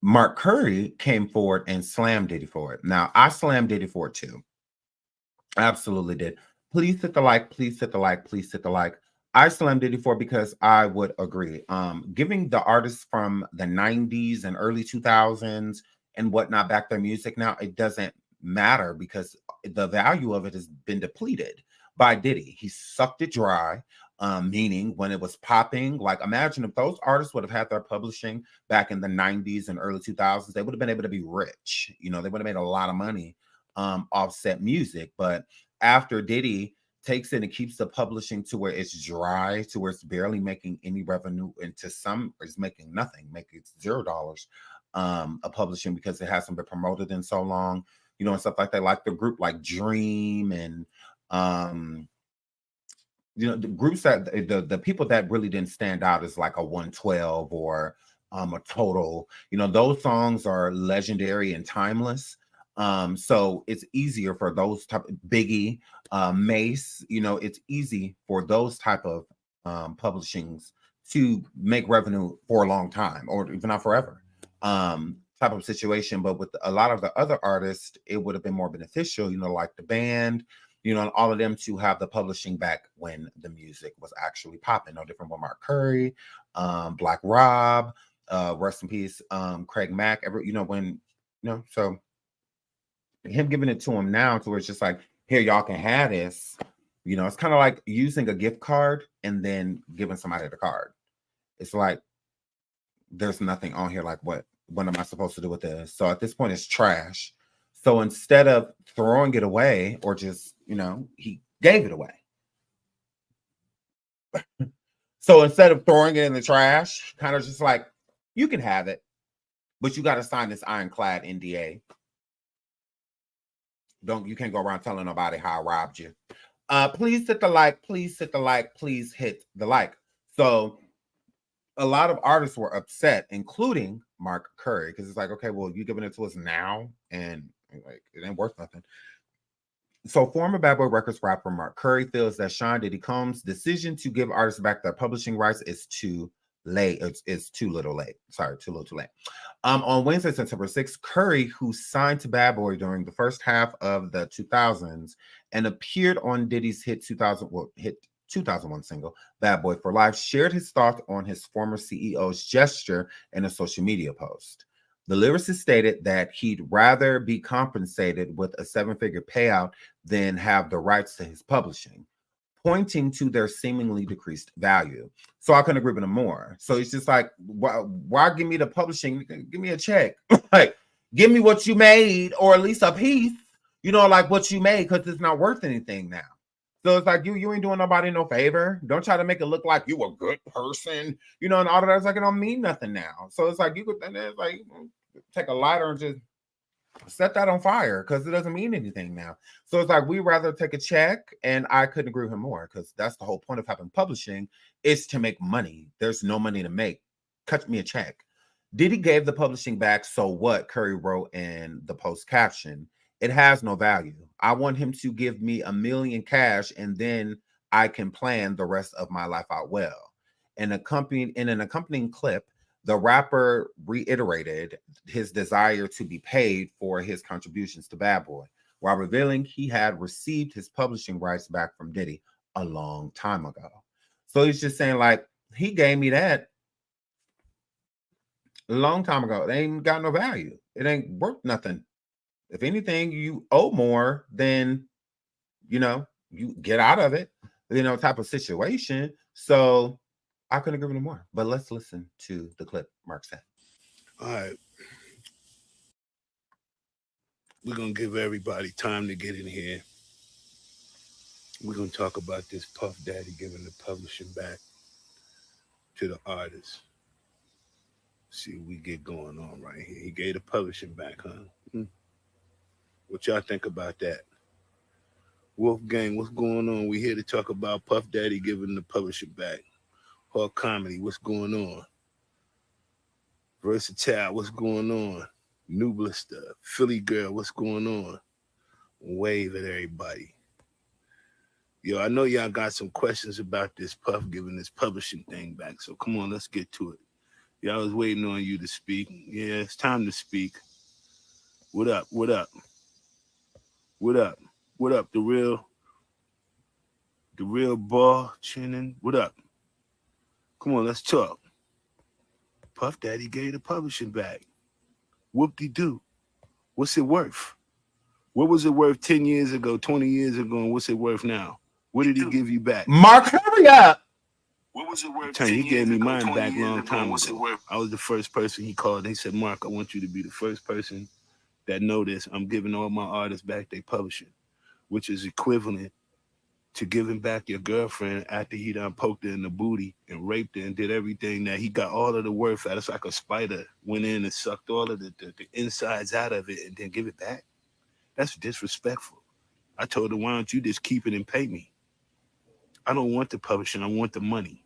Mark Curry came forward and slammed Diddy for it. Now, I slammed Diddy for it too. I absolutely did. Please hit the like. I slammed Diddy for it because I would agree. Giving the artists from the 90s and early 2000s and whatnot back their music now, it doesn't matter because the value of it has been depleted by Diddy. He sucked it dry. Meaning when it was popping, like imagine if those artists would have had their publishing back in the 90s and early 2000s, they would have been able to be rich. You know, they would have made a lot of money offset music. But after Diddy takes it and keeps the publishing to where it's dry, to where it's barely making any revenue, and to some it's making nothing, making $0 a publishing because it hasn't been promoted in so long, you know, and stuff like that, like the group like Dream and you know, the groups that the people that really didn't stand out is like a 112 or a Total, you know, those songs are legendary and timeless. So it's easier for those type of Biggie, Mace, you know, it's easy for those type of publishings to make revenue for a long time or even not forever type of situation. But with a lot of the other artists, it would have been more beneficial, you know, like the band, you know, and all of them to have the publishing back when the music was actually popping. No different with Mark Curry, Black Rob, rest in peace, Craig Mack, you know, when, you know, so him giving it to him now to where it's just like, here, y'all can have this, you know, it's kind of like using a gift card and then giving somebody the card. It's like, there's nothing on here like, what am I supposed to do with this? So at this point, it's trash. So instead of throwing it away or just, you know, he gave it away. So instead of throwing it in the trash, kind of just like, you can have it, but you got to sign this ironclad NDA. You can't go around telling nobody how I robbed you. Please hit the like, please hit the like, please hit the like. So a lot of artists were upset, including Mark Curry, because it's like, okay, well, you're giving it to us now, and like it ain't worth nothing. So former Bad Boy Records rapper Mark Curry feels that Sean Diddy Combs' decision to give artists back their publishing rights is too late. It's too little late. Sorry, too little too late. On Wednesday, September 6th, Curry, who signed to Bad Boy during the first half of the 2000s and appeared on Diddy's hit 2001 single, Bad Boy for Life, shared his thoughts on his former CEO's gesture in a social media post. The lyricist stated that he'd rather be compensated with a 7-figure payout than have the rights to his publishing, pointing to their seemingly decreased value. So I couldn't agree with him more. So it's just like, why give me the publishing? Give me a check. Like, give me what you made, or at least a piece, like what you made, because it's not worth anything now. So it's like, you ain't doing nobody no favor. Don't try to make it look like you a good person, and all of that's like, it don't mean nothing now. So it's like, you could take a lighter and just set that on fire, because it doesn't mean anything now. So it's like, we rather take a check, and I couldn't agree with him more, because that's the whole point of having publishing, is to make money. There's no money to make. Cut me a check. Diddy gave the publishing back, so what? Curry wrote in the post caption. It has no value. I want him to give me $1 million cash, and then I can plan the rest of my life out well. In an accompanying clip, the rapper reiterated his desire to be paid for his contributions to Bad Boy, while revealing he had received his publishing rights back from Diddy a long time ago. So he's just saying, like, he gave me that a long time ago. It ain't got no value. It ain't worth nothing. If anything, you owe more than, you get out of it, type of situation. So I couldn't agree with him more. But let's listen to the clip Mark said. All right. We're going to give everybody time to get in here. We're going to talk about this Puff Daddy giving the publishing back to the artist. See what we get going on right here. He gave the publishing back, huh? What y'all think about that? Wolfgang, what's going on? We here to talk about Puff Daddy giving the publishing back. Hawk Comedy, what's going on? Versatile, what's going on? New Blister, Philly Girl, what's going on? Wave at everybody. Yo, I know y'all got some questions about this Puff giving this publishing thing back, so come on, let's get to it. Y'all was waiting on you to speak. Yeah, it's time to speak. What up? What up? What up? What up? The real ball chinning. What up? Come on, let's talk. Puff Daddy gave the publishing back. Whoop-de-doo. What's it worth? What was it worth 10 years ago, 20 years ago, and what's it worth now? What did he give you back? Mark, hurry up. What was it worth? He gave me mine back a long time ago. I was the first person he called. He said, Mark, I want you to be the first person that know this. I'm giving all my artists back their publishing, which is equivalent to giving back your girlfriend after he done poked her in the booty and raped her and did everything that he got all of the worth out. It's like a spider went in and sucked all of the insides out of it and then give it back. That's disrespectful. I told her, why don't you just keep it and pay me? I don't want the publishing. I want the money.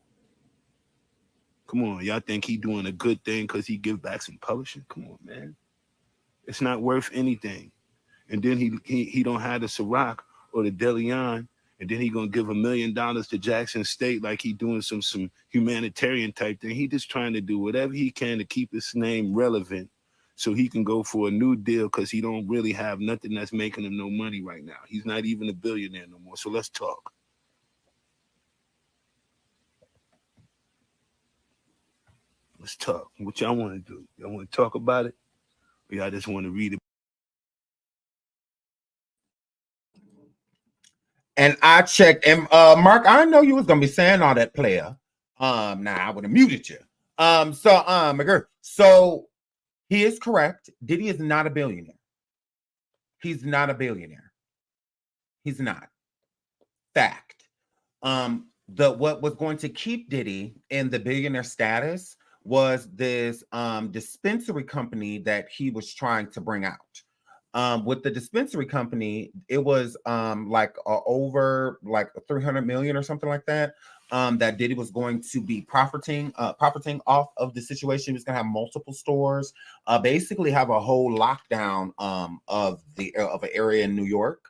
Come on, y'all think he doing a good thing because he give back some publishing? Come on, man. It's not worth anything. And then he don't have the Ciroc or the DeLeon, and then he gonna give $1 million to Jackson State like he doing some humanitarian type thing. He just trying to do whatever he can to keep his name relevant so he can go for a new deal because he don't really have nothing that's making him no money right now. He's not even a billionaire no more. So let's talk. Let's talk. What y'all want to do? Y'all want to talk about it? Or y'all just want to read it? And I checked, and Mark, I know you was gonna be saying all that, player. Now I would have muted you. So he is correct. Diddy is not a billionaire. He's not a billionaire. He's not. Fact. What was going to keep Diddy in the billionaire status was this dispensary company that he was trying to bring out. With the dispensary company, it was over like 300 million or something like that. That Diddy was going to be profiting off of the situation. He was gonna have multiple stores, basically have a whole lockdown of an area in New York,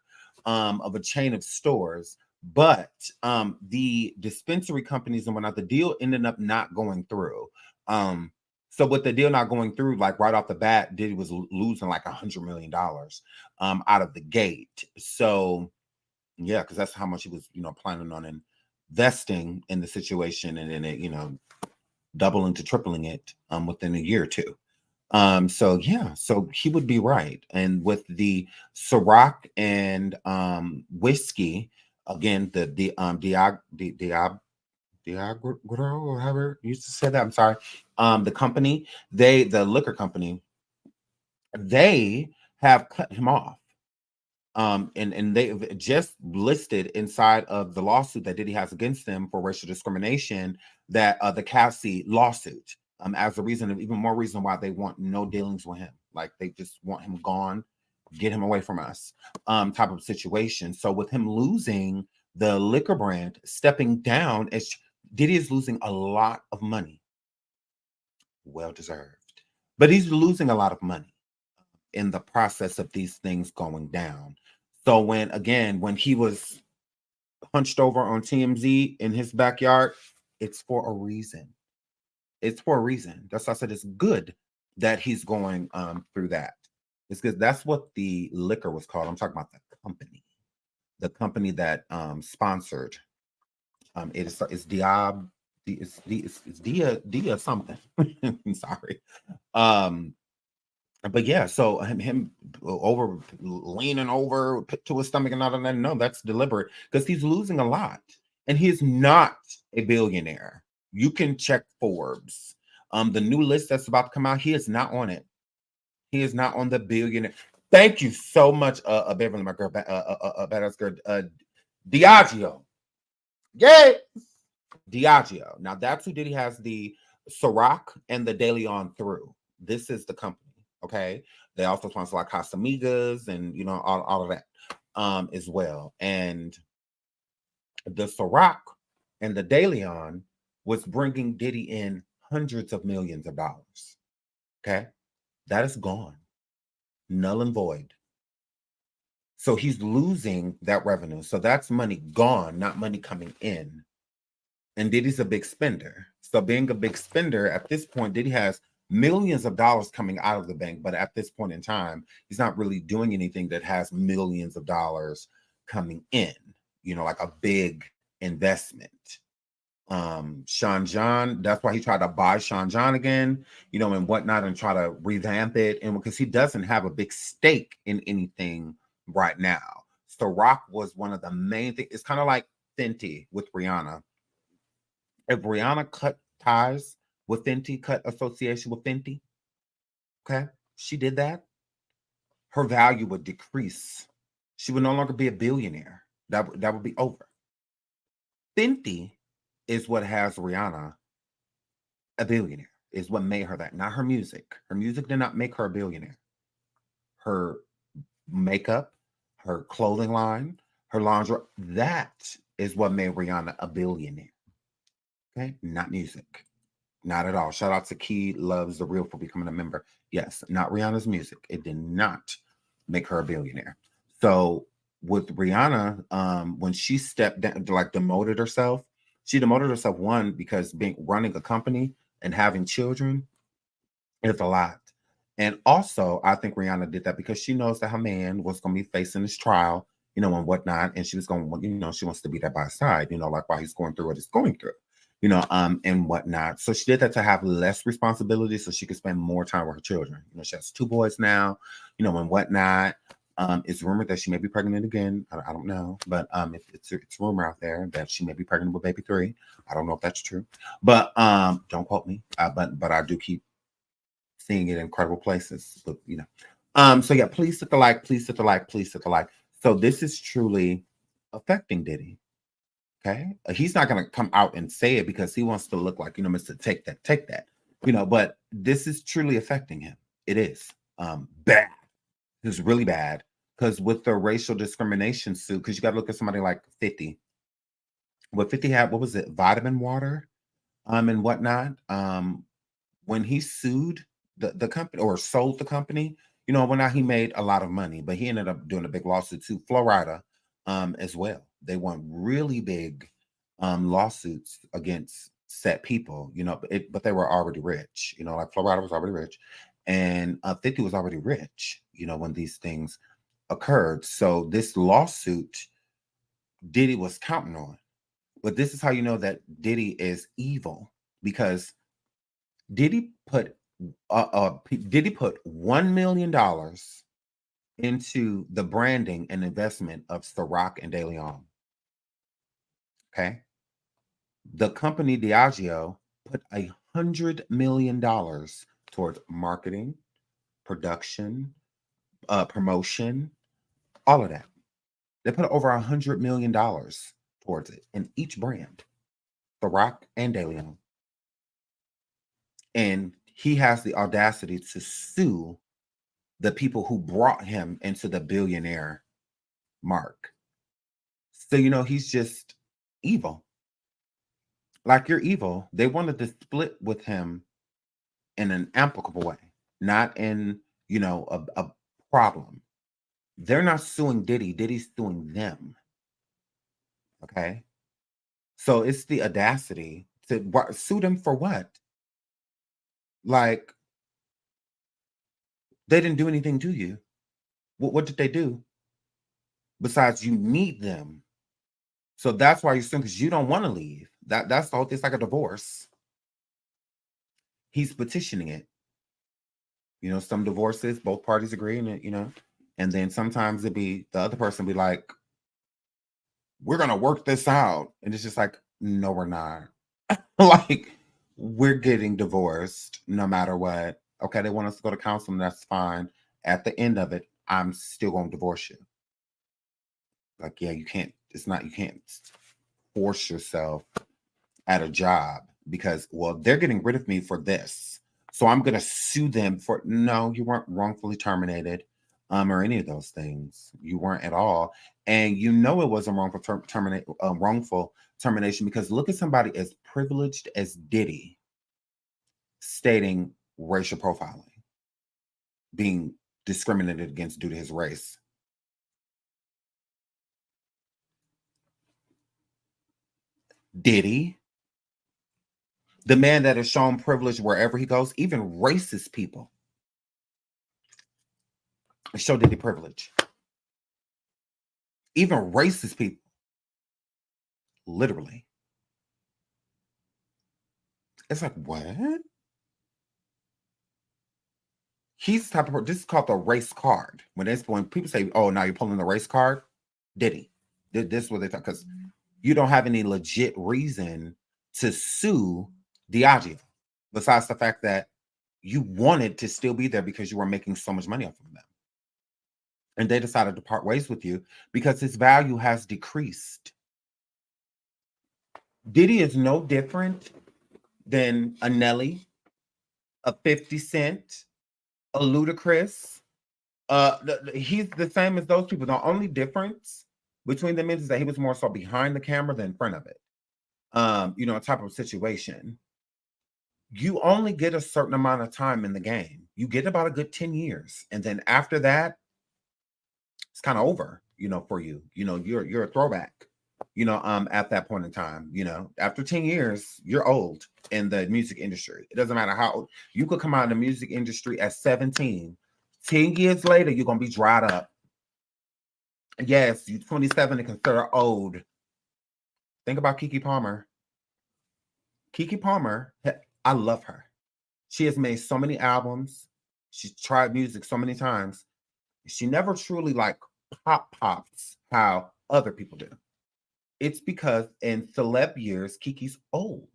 of a chain of stores. But the dispensary companies and whatnot, the deal ended up not going through. So with the deal not going through, like right off the bat, Diddy was losing like $100 million out of the gate. So yeah, because that's how much he was, planning on investing in the situation, and then it, doubling to tripling it within a year or two. So yeah, so he would be right. And with the Ciroc and whiskey, again, the Diagro, or however you used to say that. I'm sorry. The company, the liquor company, they have cut him off. And they just listed inside of the lawsuit that Diddy has against them for racial discrimination that the Cassie lawsuit, as a reason of even more reason why they want no dealings with him. Like they just want him gone, get him away from us, type of situation. So with him losing the liquor brand, stepping down, as Diddy is losing a lot of money, well deserved, but he's losing a lot of money in the process of these things going down. So when he was hunched over on TMZ in his backyard, it's for a reason. It's for a reason. That's why I said it's good that he's going through that. It's because that's what the liquor was called. I'm talking about the company that sponsored. It's Diab. It's Dia something. I'm sorry. But yeah, so him over leaning over to his stomach and all of that. No, that's deliberate because he's losing a lot, and he's not a billionaire. You can check Forbes. The new list that's about to come out, he is not on it. He is not on the billionaire. Thank you so much, Beverly, my girl, badass girl, Diageo. Yay, Diageo. Now that's who Diddy has the Ciroc and the De Leon through. This is the company. Okay, they also sponsor like Casamigos and all of that as well. And the Ciroc and the De Leon was bringing Diddy in hundreds of millions of dollars. Okay, that is gone, null and void. So he's losing that revenue. So that's money gone, not money coming in. And Diddy's a big spender. So being a big spender at this point, Diddy has millions of dollars coming out of the bank, but at this point in time, he's not really doing anything that has millions of dollars coming in, like a big investment. Sean John, that's why he tried to buy Sean John again, and whatnot, and try to revamp it. And because he doesn't have a big stake in anything right now. So Rock was one of the main things. It's kind of like Fenty with Rihanna. If Rihanna cut ties with Fenty, cut association with Fenty, okay, she did that, her value would decrease. She would no longer be a billionaire. That would be over. Fenty is what has Rihanna a billionaire, is what made her that, not her music. Her music did not make her a billionaire. Her makeup, her clothing line, her lingerie, that is what made Rihanna a billionaire. Okay, not music. Not at all. Shout out to Key Loves the Real for becoming a member. Yes, not Rihanna's music. It did not make her a billionaire. So with Rihanna, when she stepped down, like demoted herself, she demoted herself, one, because running a company and having children is a lot. And also, I think Rihanna did that because she knows that her man was going to be facing this trial, and whatnot. And she was going, she wants to be there by his side, like while he's going through what he's going through. And whatnot. So she did that to have less responsibility so she could spend more time with her children. She has 2 boys now, and whatnot. It's rumored that she may be pregnant again. I don't know, but it's rumor out there that she may be pregnant with baby 3. I don't know if that's true, but don't quote me. But I do keep seeing it in incredible places. But so yeah, please hit the like, please hit the like, please hit the like. So this is truly affecting Diddy. Okay, he's not going to come out and say it because he wants to look like, Mr. Take that, but this is truly affecting him. It is bad. It's really bad because with the racial discrimination suit, because you got to look at somebody like 50. What 50 had, what was it, vitamin water, and whatnot. When he sued the company or sold the company, now he made a lot of money, but he ended up doing a big lawsuit to Florida, as well. They won really big lawsuits against set people, but they were already rich, like Florida was already rich, and 50 was already rich, when these things occurred. So this lawsuit Diddy was counting on. But this is how you know that Diddy is evil, because Diddy put Diddy put $1 million into the branding and investment of Ciroc and De Leon. Okay. The company Diageo put $100 million towards marketing, production, promotion, all of that. They put over $100 million towards it in each brand, Ciroc and De Leon. And he has the audacity to sue the people who brought him into the billionaire mark. So, he's just evil. Like, you're evil. They wanted to split with him in an amicable way, not in, a problem. They're not suing Diddy. Diddy's suing them. Okay? So it's the audacity to sue them for what? Like, they didn't do anything to you. What did they do? Besides, you need them. So that's why you're suing, because you don't want to leave. That's the whole thing. It's like a divorce. He's petitioning it. Some divorces, both parties agree in it, and then sometimes the other person be like, we're going to work this out. And it's just like, no, we're not. Like, we're getting divorced no matter what. Okay, they want us to go to counseling. That's fine. At the end of it, I'm still going to divorce you. Like, yeah, you can't force yourself at a job because, well, they're getting rid of me for this. So I'm going to sue them for, no, you weren't wrongfully terminated or any of those things. You weren't at all. And it wasn't wrongful termination, because look at somebody as privileged as Diddy stating racial profiling, being discriminated against due to his race. Diddy, the man that has shown privilege wherever he goes, even racist people show Diddy privilege. Even racist people, literally. It's like, what? He's the type of, this is called the race card. When people say, oh, now you're pulling the race card, Diddy. This is what they talk, because you don't have any legit reason to sue Diageo, besides the fact that you wanted to still be there because you were making so much money off of them. And they decided to part ways with you because his value has decreased. Diddy is no different than a Nelly, a 50 Cent, a Ludacris. He's the same as those people. The only difference between them is that he was more so behind the camera than in front of it. A type of situation. You only get a certain amount of time in the game. You get about a good 10 years. And then after that, it's kind of over, for you. You're a throwback, at that point in time. After 10 years, you're old in the music industry. It doesn't matter how old. You could come out in the music industry at 17. 10 years later, you're going to be dried up. Yes, you're 27 and considered old. Think about Keke Palmer. Keke Palmer, I love her. She has made so many albums. She's tried music so many times. She never truly pops how other people do. It's because in celeb years, Keke's old.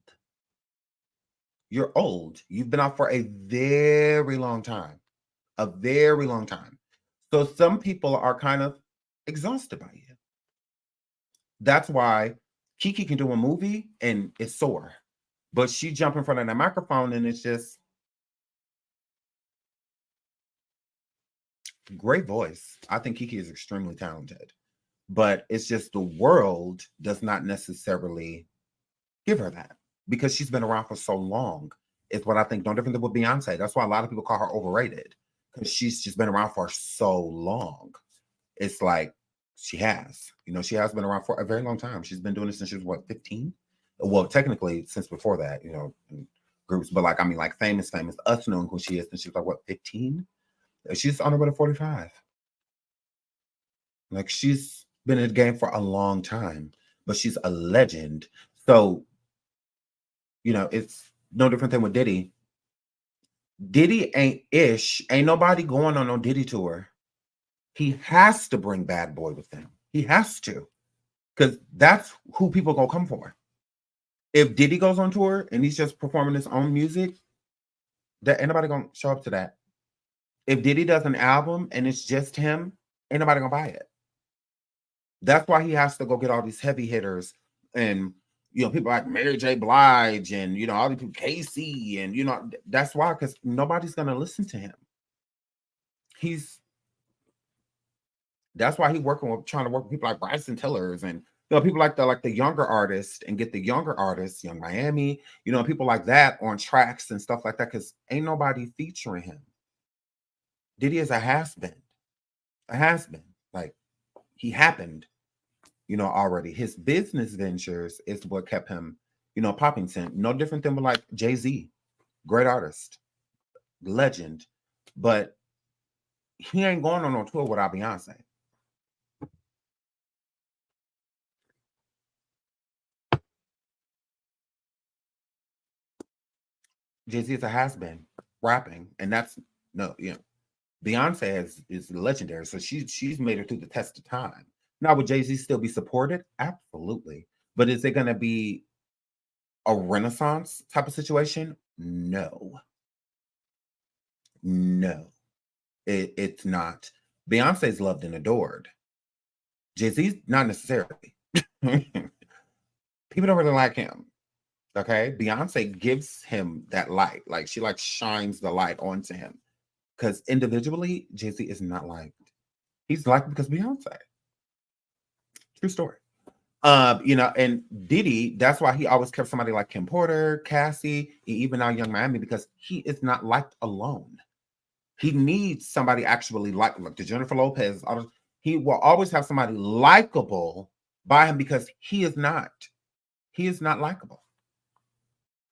You're old. You've been out for a very long time. A very long time. So some people are kind of exhausted by you. That's why Keke can do a movie and it's sore. But she jump in front of that microphone and it's just great voice. I think Keke is extremely talented. But it's just the world does not necessarily give her that because she's been around for so long. It's what I think, no different than with Beyonce. That's why a lot of people call her overrated, because she's just been around for so long. It's like she has been around for a very long time. She's been doing this since she was 15? Well, technically since before that, in groups, but famous, us knowing who she is since she was 15? She's on her way to 45. She's been in the game for a long time, but she's a legend. So, it's no different than with Diddy. Diddy ain't nobody going on no Diddy tour. He has to bring Bad Boy with him. He has to, because that's who people gonna come for. If Diddy goes on tour and he's just performing his own music, that ain't nobody gonna show up to that. If Diddy does an album and it's just him, ain't nobody gonna buy it. That's why he has to go get all these heavy hitters and people like Mary J. Blige and all these people, KC, and that's why, because nobody's gonna listen to him. That's why he's trying to work with people like Bryson Tillers and people like the younger artists, and get the younger artists, Young Miami, people like that on tracks and stuff like that, because ain't nobody featuring him. Diddy is a has-been. Like, he happened, already. His business ventures is what kept him, popping. No different than like Jay-Z, great artist, legend, but he ain't going on no tour without Beyonce. Jay-Z is a has-been rapping, and that's Beyonce is legendary, so she's made it through the test of time. Now, would Jay-Z still be supported? Absolutely. But is it going to be a Renaissance type of situation? No. It's not. Beyonce's loved and adored. Jay-Z's not necessarily. People don't really like him. Okay, Beyonce gives him that light. Like, she shines the light onto him. Because individually, Jay-Z is not liked. He's liked because Beyonce. True story. And Diddy, that's why he always kept somebody like Kim Porter, Cassie, and even now Young Miami, because he is not liked alone. He needs somebody actually like the Jennifer Lopez. He will always have somebody likable by him, because he is not likable.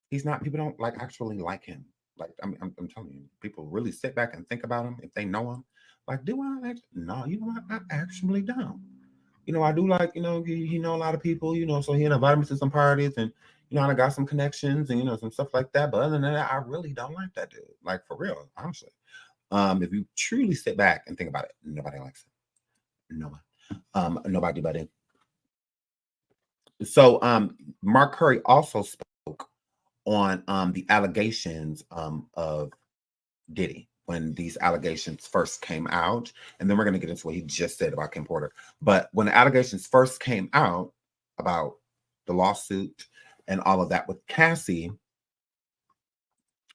He's not. People don't actually like him. Like, I'm telling you, people really sit back and think about him if they know him. Like, do I? No, I actually don't. I do like, he know a lot of people, so he invited me to some parties, and, I got some connections and, some stuff like that. But other than that, I really don't like that dude. Like, for real, honestly. If you truly sit back and think about it, nobody likes him. No one. Nobody but him. So, Mark Curry also spoke on the allegations of Diddy when these allegations first came out, and then we're going to get into what he just said about Kim Porter. But when the allegations first came out about the lawsuit and all of that with Cassie,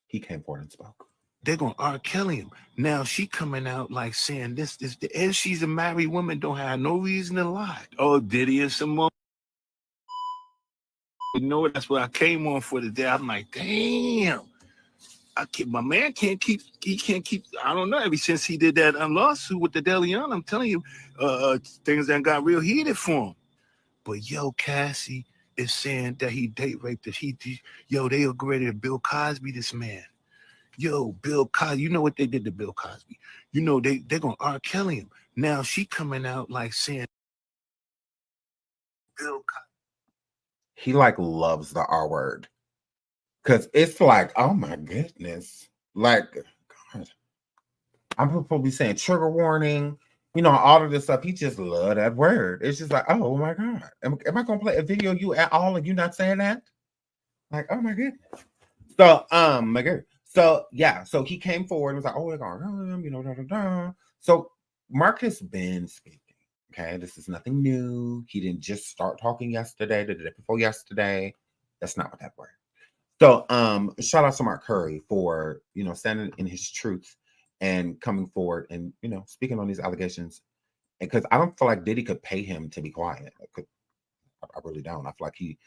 he came forward and spoke. They're gonna R. Kelly him. Now she coming out saying this, and she's a married woman, don't have no reason to lie. Oh, Diddy and some more. That's what I came on for today. I'm like, damn. My man can't keep. I don't know. Ever since he did that lawsuit with the Deleon, I'm telling you, things that got real heated for him. But Cassie is saying that he date raped us. They are ready to Bill Cosby this man. Bill Cosby. You know what they did to Bill Cosby? They're gonna R. Kelly him. Now she coming out saying Bill Cosby. He loves the R word. Because it's like, oh my goodness. Like, God. I'm supposed to be saying trigger warning, all of this stuff. He just love that word. It's just like, oh my God. Am I going to play a video of you at all and you not saying that? Like, oh my goodness. So, my God. So, yeah. So he came forward and was like, oh, they're going to, So Mark has been speaking. Okay. This is nothing new. He didn't just start talking yesterday, the day before yesterday. That's not what that word. So, shout out to Mark Curry for, standing in his truth and coming forward and, speaking on these allegations. Because I don't feel like Diddy could pay him to be quiet. I really don't. I feel like he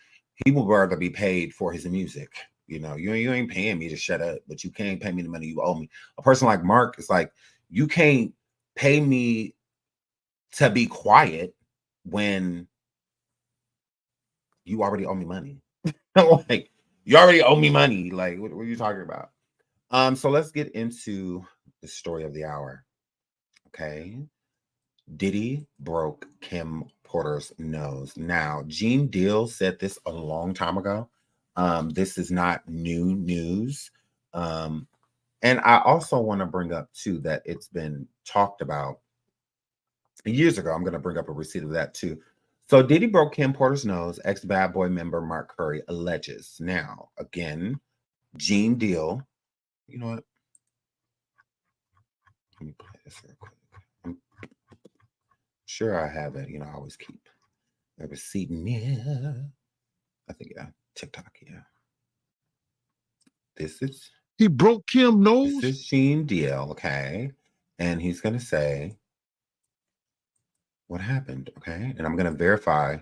would rather be paid for his music. You ain't paying me to shut up, but you can't pay me the money you owe me. A person like Mark, it's like, you can't pay me to be quiet when you already owe me money. Like, you already owe me money. Like, what are you talking about? So let's get into the story of the hour. Okay. Diddy broke Kim Porter's nose. Now, Gene Deal said this a long time ago. This is not new news. And I also want to bring up too that it's been talked about years ago. I'm going to bring up a receipt of that too. So Diddy broke Kim Porter's nose, ex-Bad Boy member Mark Curry alleges. Now, again, Gene Deal. You know what? Let me play this real quick. I'm sure I have it. You know, I always keep a receipt near. I think, yeah, TikTok, yeah. This is... He broke Kim's nose? This is Gene Deal, okay? And he's going to say what happened, okay? And I'm going to verify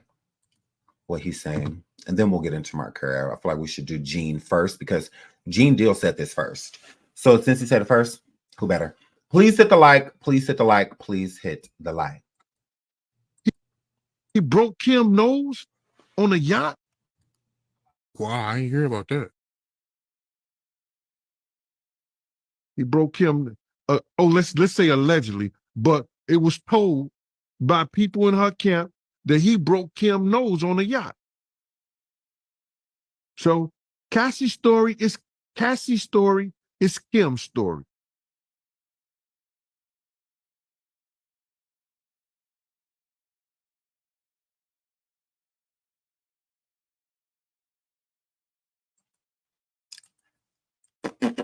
what he's saying. And then we'll get into Mark Curry. I feel like we should do Gene first because Gene Deal said this first. So since he said it first, who better? Please hit the like. Please hit the like. Please hit the like. He broke Kim's nose on a yacht? Wow, I ain't hear about that. He broke him. Let's say allegedly, but it was told by people in her camp that he broke Kim's nose on a yacht. So Cassie's story is Kim's story.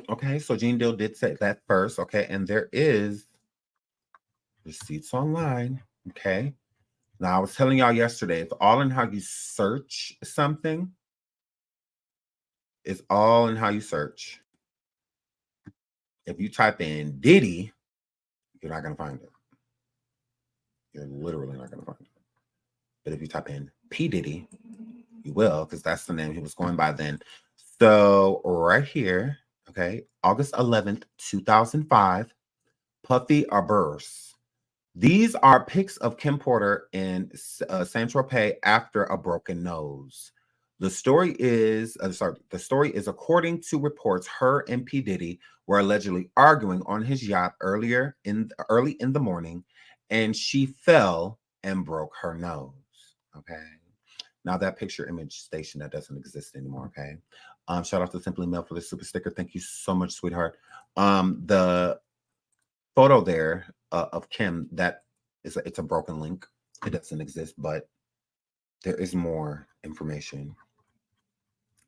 Okay, so Gene Deal did say that first, okay, and there is receipts online, okay. Now, I was telling y'all yesterday, it's all in how you search something. It's all in how you search. If you type in Diddy, you're not going to find it. You're literally not going to find it. But if you type in P. Diddy, you will, because that's the name he was going by then. So right here, okay, August 11th, 2005, Puffy Arburs. These are pics of Kim Porter in Saint-Tropez after a broken nose. The story is according to reports, her and P. Diddy were allegedly arguing on his yacht early in the morning, and she fell and broke her nose. Okay. Now that picture image station that doesn't exist anymore. Okay. Shout out to Simply Mel for the super sticker. Thank you so much, sweetheart. The photo there of Kim, that is it's a broken link. It doesn't exist, but there is more information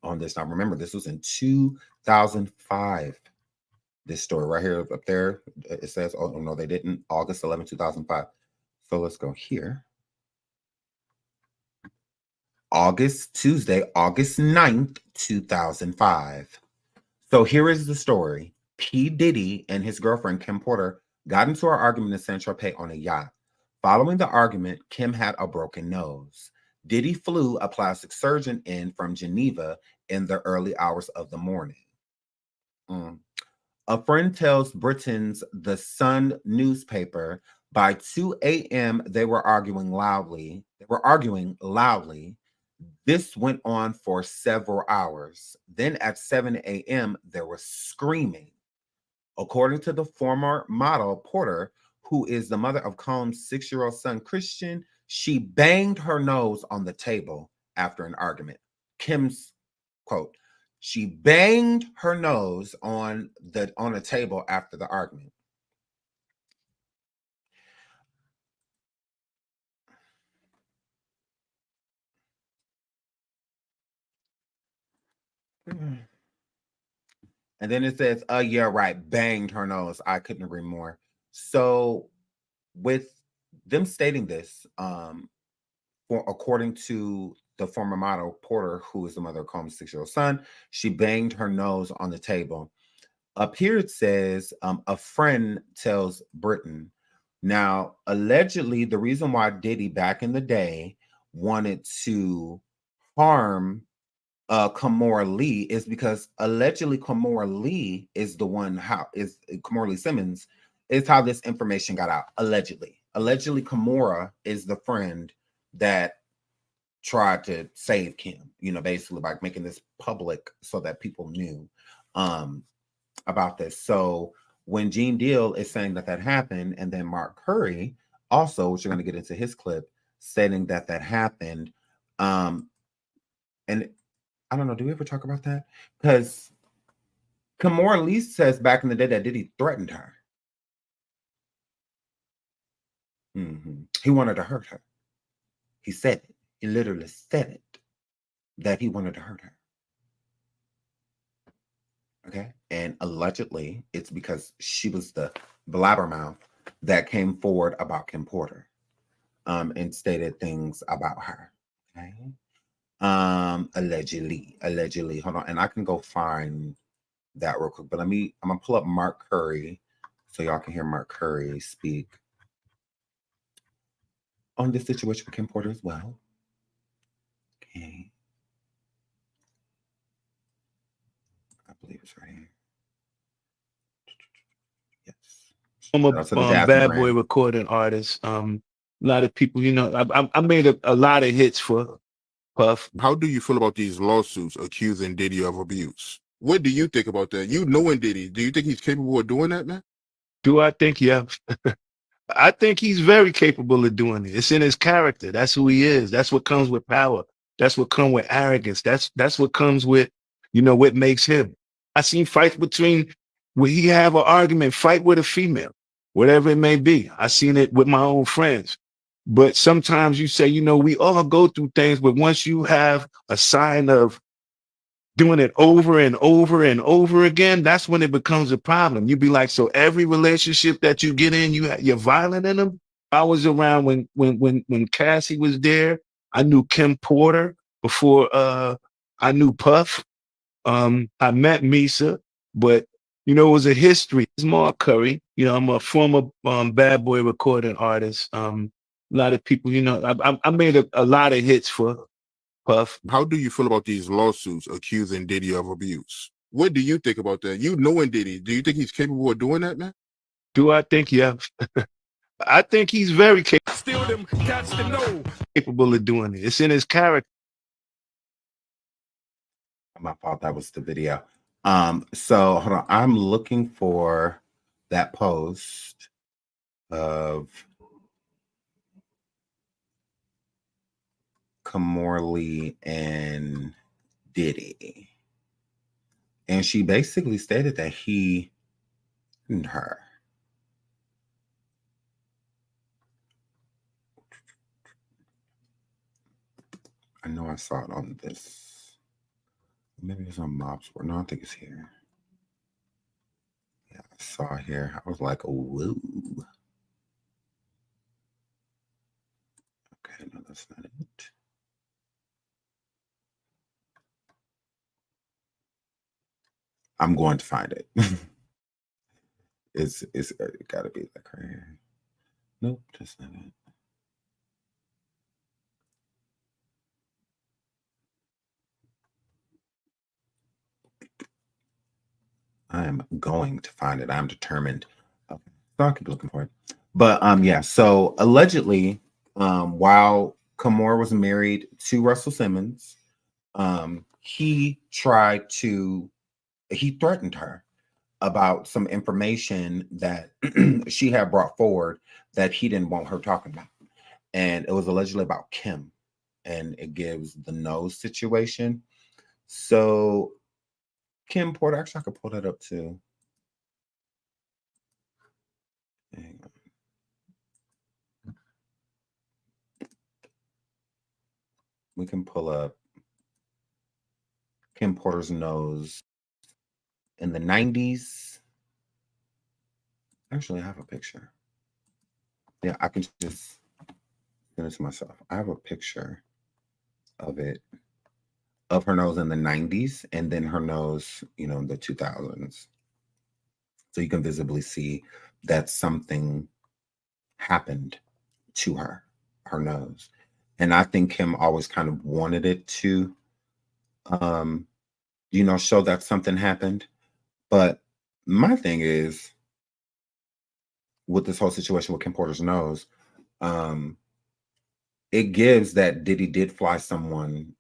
on this. Now remember, this was in 2005. This story right here up there, it says, oh no, they didn't. August 11, 2005. So let's go here. Tuesday, August 9th, 2005. So here is the story. P. Diddy and his girlfriend, Kim Porter, got into an argument in Saint-Tropez on a yacht. Following the argument, Kim had a broken nose. Diddy flew a plastic surgeon in from Geneva in the early hours of the morning. A friend tells Britain's The Sun newspaper by 2 a.m. they were arguing loudly. This went on for several hours. Then at 7 a.m., there was screaming. According to the former model, Porter, who is the mother of Combs' 6-year-old son, Christian, she banged her nose on the table after an argument. Kim's quote, she banged her nose on a table after the argument. And then it says, yeah, right, banged her nose. I couldn't agree more. So with them stating this, according to the former model, Porter, who is the mother of Combs' 6-year-old son, she banged her nose on the table. Up here it says, a friend tells Britain. Now, allegedly, the reason why Diddy back in the day wanted to harm Kamora Lee is because allegedly Kamora Lee is the one Kamora Lee Simmons is how this information got out. Allegedly Kamora is the friend that tried to save Kim, basically by making this public so that people knew about this. So when Gene Deal is saying that happened, and then Mark Curry also, which you're going to get into his clip, stating that happened, and I don't know, do we ever talk about that? Because Kamora Lee says back in the day that Diddy threatened her. He wanted to hurt her. He said it. He literally said it, that he wanted to hurt her. Okay. And allegedly, it's because she was the blabbermouth that came forward about Kim Porter and stated things about her. Okay. Allegedly. Hold on. And I can go find that real quick. But I'm gonna pull up Mark Curry so y'all can hear Mark Curry speak on this situation with Kim Porter as well. Okay. I believe it's right here. Yes. I'm a bad boy recording artist. A lot of people, you know, I made a lot of hits for Puff. How do you feel about these lawsuits accusing Diddy of abuse? What do you think about that? You knowing Diddy, do you think he's capable of doing that, man? Do I think? Yeah. I think he's very capable of doing it. It's in his character. That's who he is. That's what comes with power. That's what comes with arrogance. That's what comes with, you know, what makes him. I seen fights between where he have an argument, fight with a female, whatever it may be. I seen it with my own friends. But sometimes you say, you know, we all go through things, but once you have a sign of doing it over and over and over again, that's when it becomes a problem. You be like, so every relationship that you get in, you're violent in them. I was around when Cassie was there. I knew Kim Porter before I knew Puff. I met Misa, but you know, it was a history. It's Mark Curry. You know, I'm a former bad boy recording artist. A lot of people, you know, I made a lot of hits for Puff. How do you feel about these lawsuits accusing Diddy of abuse? What do you think about that? You knowing Diddy, do you think he's capable of doing that, man? Do I think? Yeah. I think he's very capable. Still them got to know. Capable of doing it. It's in his character. My fault. That was the video. So hold on. I'm looking for that post of Kamora Lee and Diddy. And she basically stated that he and her. I know I saw it on this. Maybe it's on Mob Sport. No, I think it's here. Yeah, I saw it here. I was like, oh, woo. Okay, no, that's not it. I'm going to find it. It gotta be like right here. Nope, that's not it. I am going to find it. I'm determined. Okay, so I'll keep looking for it. But yeah, so allegedly, while Kamora was married to Russell Simmons, he threatened her about some information that she had brought forward that he didn't want her talking about. And it was allegedly about Kim, and it gives the nose situation. So Kim Porter, actually, I could pull that up too. Hang on. We can pull up Kim Porter's nose in the 90s. Actually, I have a picture. Yeah, I can just send it to myself. I have a picture of it, of her nose in the 90s, and then her nose, you know, in the 2000s. So you can visibly see that something happened to her nose. And I think Kim always kind of wanted it to, you know, show that something happened. But my thing is, with this whole situation with Kim Porter's nose, it gives that Diddy did fly someone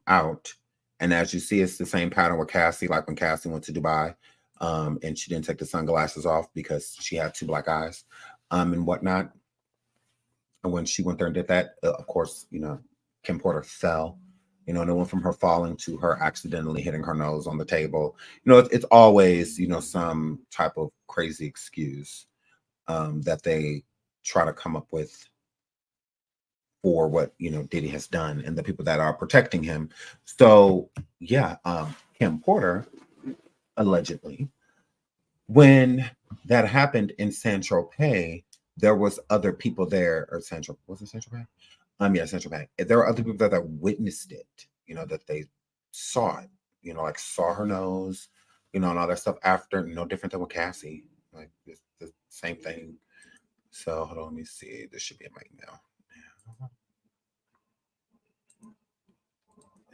out. And as you see, it's the same pattern with Cassie, like when Cassie went to Dubai and she didn't take the sunglasses off because she had 2 black eyes and whatnot. And when she went there and did that, of course, you know, Kim Porter fell You know, and it went from her falling to her accidentally hitting her nose on the table. You know, it's always, you know, some type of crazy excuse that they try to come up with for what, you know, Diddy has done and the people that are protecting him. So yeah, Kim Porter, allegedly, when that happened in Saint-Tropez, there was other people there, or Central, was it Saint-Tropez? Yeah, Saint-Tropez. There were other people that witnessed it, you know, that they saw it, you know, like saw her nose, you know, and all that stuff after, no different than with Cassie, like it's the same thing. So hold on, let me see. This should be in my email.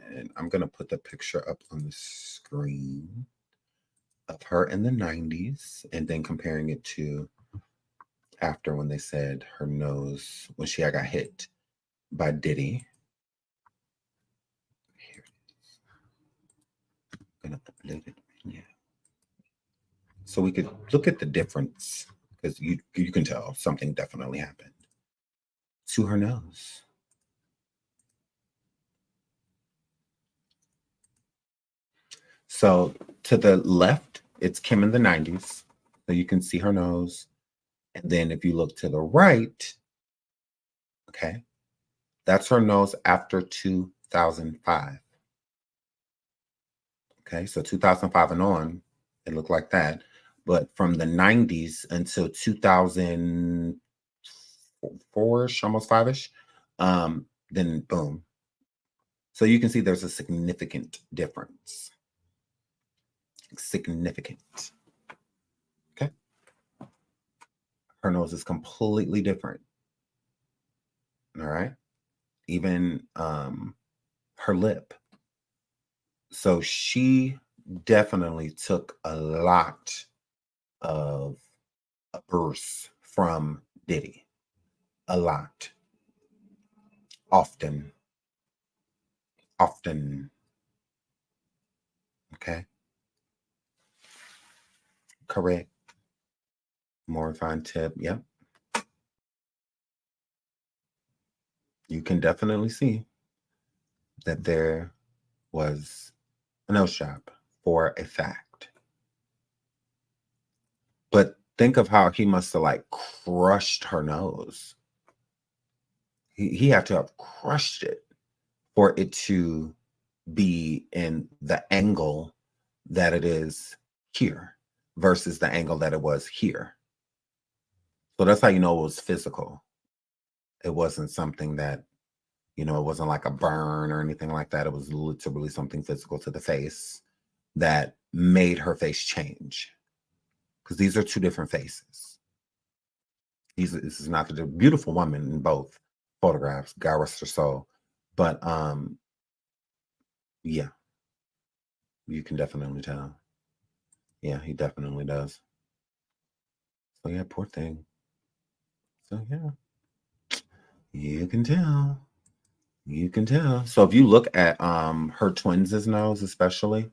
And I'm gonna put the picture up on the screen of her in the 90s and then comparing it to after when they said her nose, when she got hit by Diddy. Here it is. I'm gonna upload it. Yeah. So we could look at the difference because you can tell something definitely happened to her nose. So to the left, it's Kim in the 90s. So you can see her nose. And then if you look to the right, okay, that's her nose after 2005. Okay, so 2005 and on, it looked like that. But from the 90s until 2004-ish, almost 5-ish, then boom. So you can see there's a significant difference. Significant. Okay. Her nose is completely different. All right. Even her lip. So she definitely took a lot of abuse from Diddy. A lot. Often. Okay. Correct. More refined tip. Yep. You can definitely see that there was a nose job for a fact. But think of how he must have like crushed her nose. He had to have crushed it for it to be in the angle that it is here versus the angle that it was here. So that's how you know it was physical. It wasn't something that, you know, it wasn't like a burn or anything like that. It was literally something physical to the face that made her face change. Because these are two different faces. This is not the beautiful woman in both photographs, God rest her soul. But yeah, you can definitely tell. Yeah, he definitely does. So yeah, poor thing. So yeah, you can tell. You can tell. So if you look at her twins' nose, especially,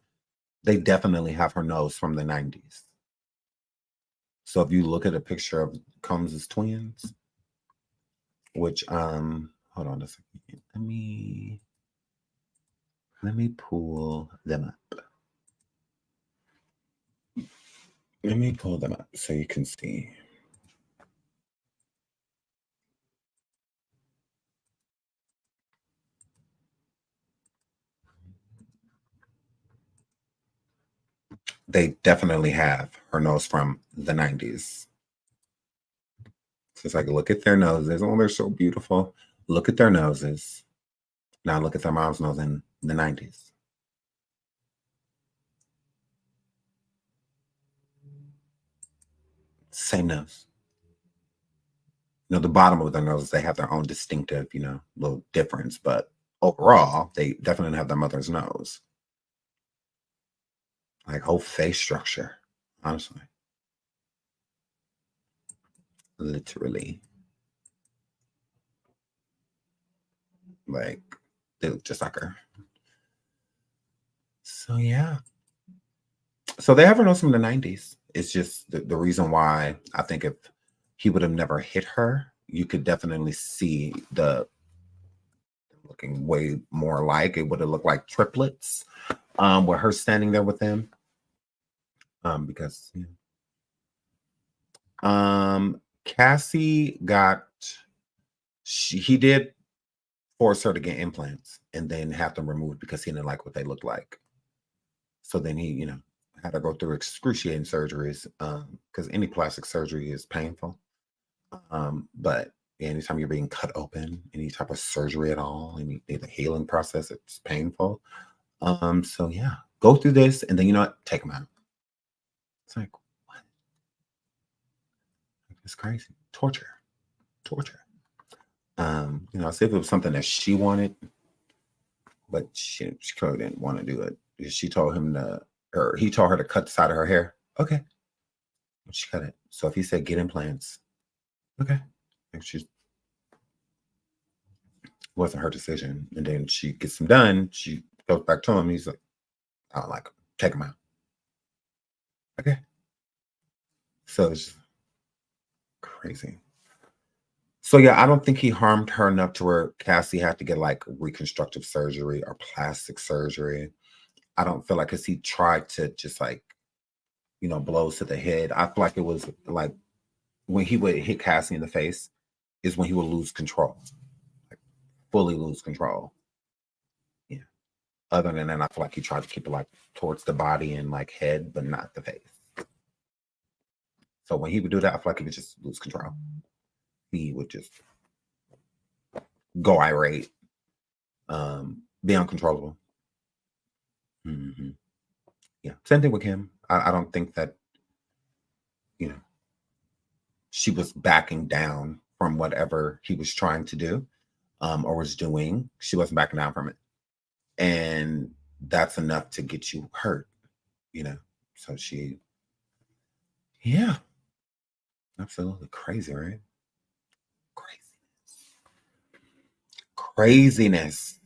they definitely have her nose from the 90s. So if you look at a picture of Combs' twins, which hold on a second. Let me pull them up. Let me pull them up so you can see. They definitely have her nose from the 90s. So it's like, look at their noses. Oh, they're so beautiful. Look at their noses. Now look at their mom's nose in the 90s. Same nose. You know, the bottom of their noses, they have their own distinctive, you know, little difference. But overall, they definitely have their mother's nose. Like whole face structure, honestly. Literally. Like, they look just like her. So, yeah. So they have her nose from the 90s. It's just the reason why I think if he would have never hit her, you could definitely see the, look looking way more alike. It would have looked like triplets with her standing there with him. Because Cassie got, he did force her to get implants and then have them removed because he didn't like what they looked like. So then he, you know, had to go through excruciating surgeries because any plastic surgery is painful. But anytime you're being cut open, any type of surgery at all, any the healing process, it's painful. So yeah, go through this and then, you know what, take them out. It's like, what? It's crazy. Torture. You know, see if it was something that she wanted, but she clearly didn't want to do it. She told him or he told her to cut the side of her hair. Okay. She cut it. So if he said get implants, okay. It wasn't her decision. And then she gets them done. She goes back to him. He's like, I don't like them. Take them out. Okay. So it's crazy. So yeah, I don't think he harmed her enough to where Cassie had to get like reconstructive surgery or plastic surgery. I don't feel like, because he tried to just like, you know, blows to the head. I feel like it was like when he would hit Cassie in the face is when he would lose control, like fully lose control. Yeah. Other than that, I feel like he tried to keep it like towards the body and like head, but not the face. So when he would do that, I feel like he would just lose control. He would just go irate, be uncontrollable. Yeah, same thing with him. I don't think that, you know, she was backing down from whatever he was trying to do or was doing. She wasn't backing down from it. And that's enough to get you hurt, you know. So yeah, absolutely crazy, right? Craziness.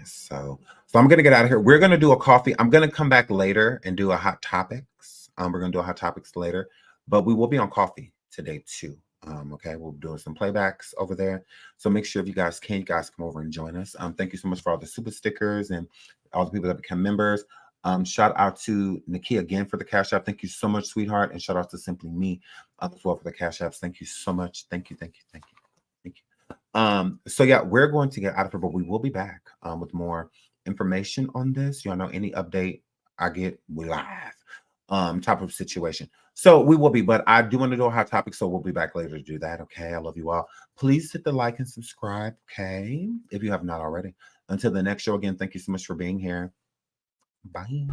So I'm gonna get out of here. We're gonna do a coffee. I'm gonna come back later and do a hot topics. We're gonna do a hot topics later, but we will be on coffee today too. Okay, we'll be doing some playbacks over there. So make sure if you guys can, you guys come over and join us. Thank you so much for all the super stickers and all the people that become members. Shout out to Nikki again for the Cash App. Thank you so much, sweetheart. And shout out to Simply Me as well for the Cash Apps. Thank you so much. Thank you. So yeah, we're going to get out of here, but we will be back with more information on this. Y'all know any update I get, we live type of situation. So we will be, but I do want to do a hot topic, so we'll be back later to do that. Okay, I love you all. Please hit the like and subscribe, okay, if you have not already. Until the next show, again, thank you so much for being here. Bye.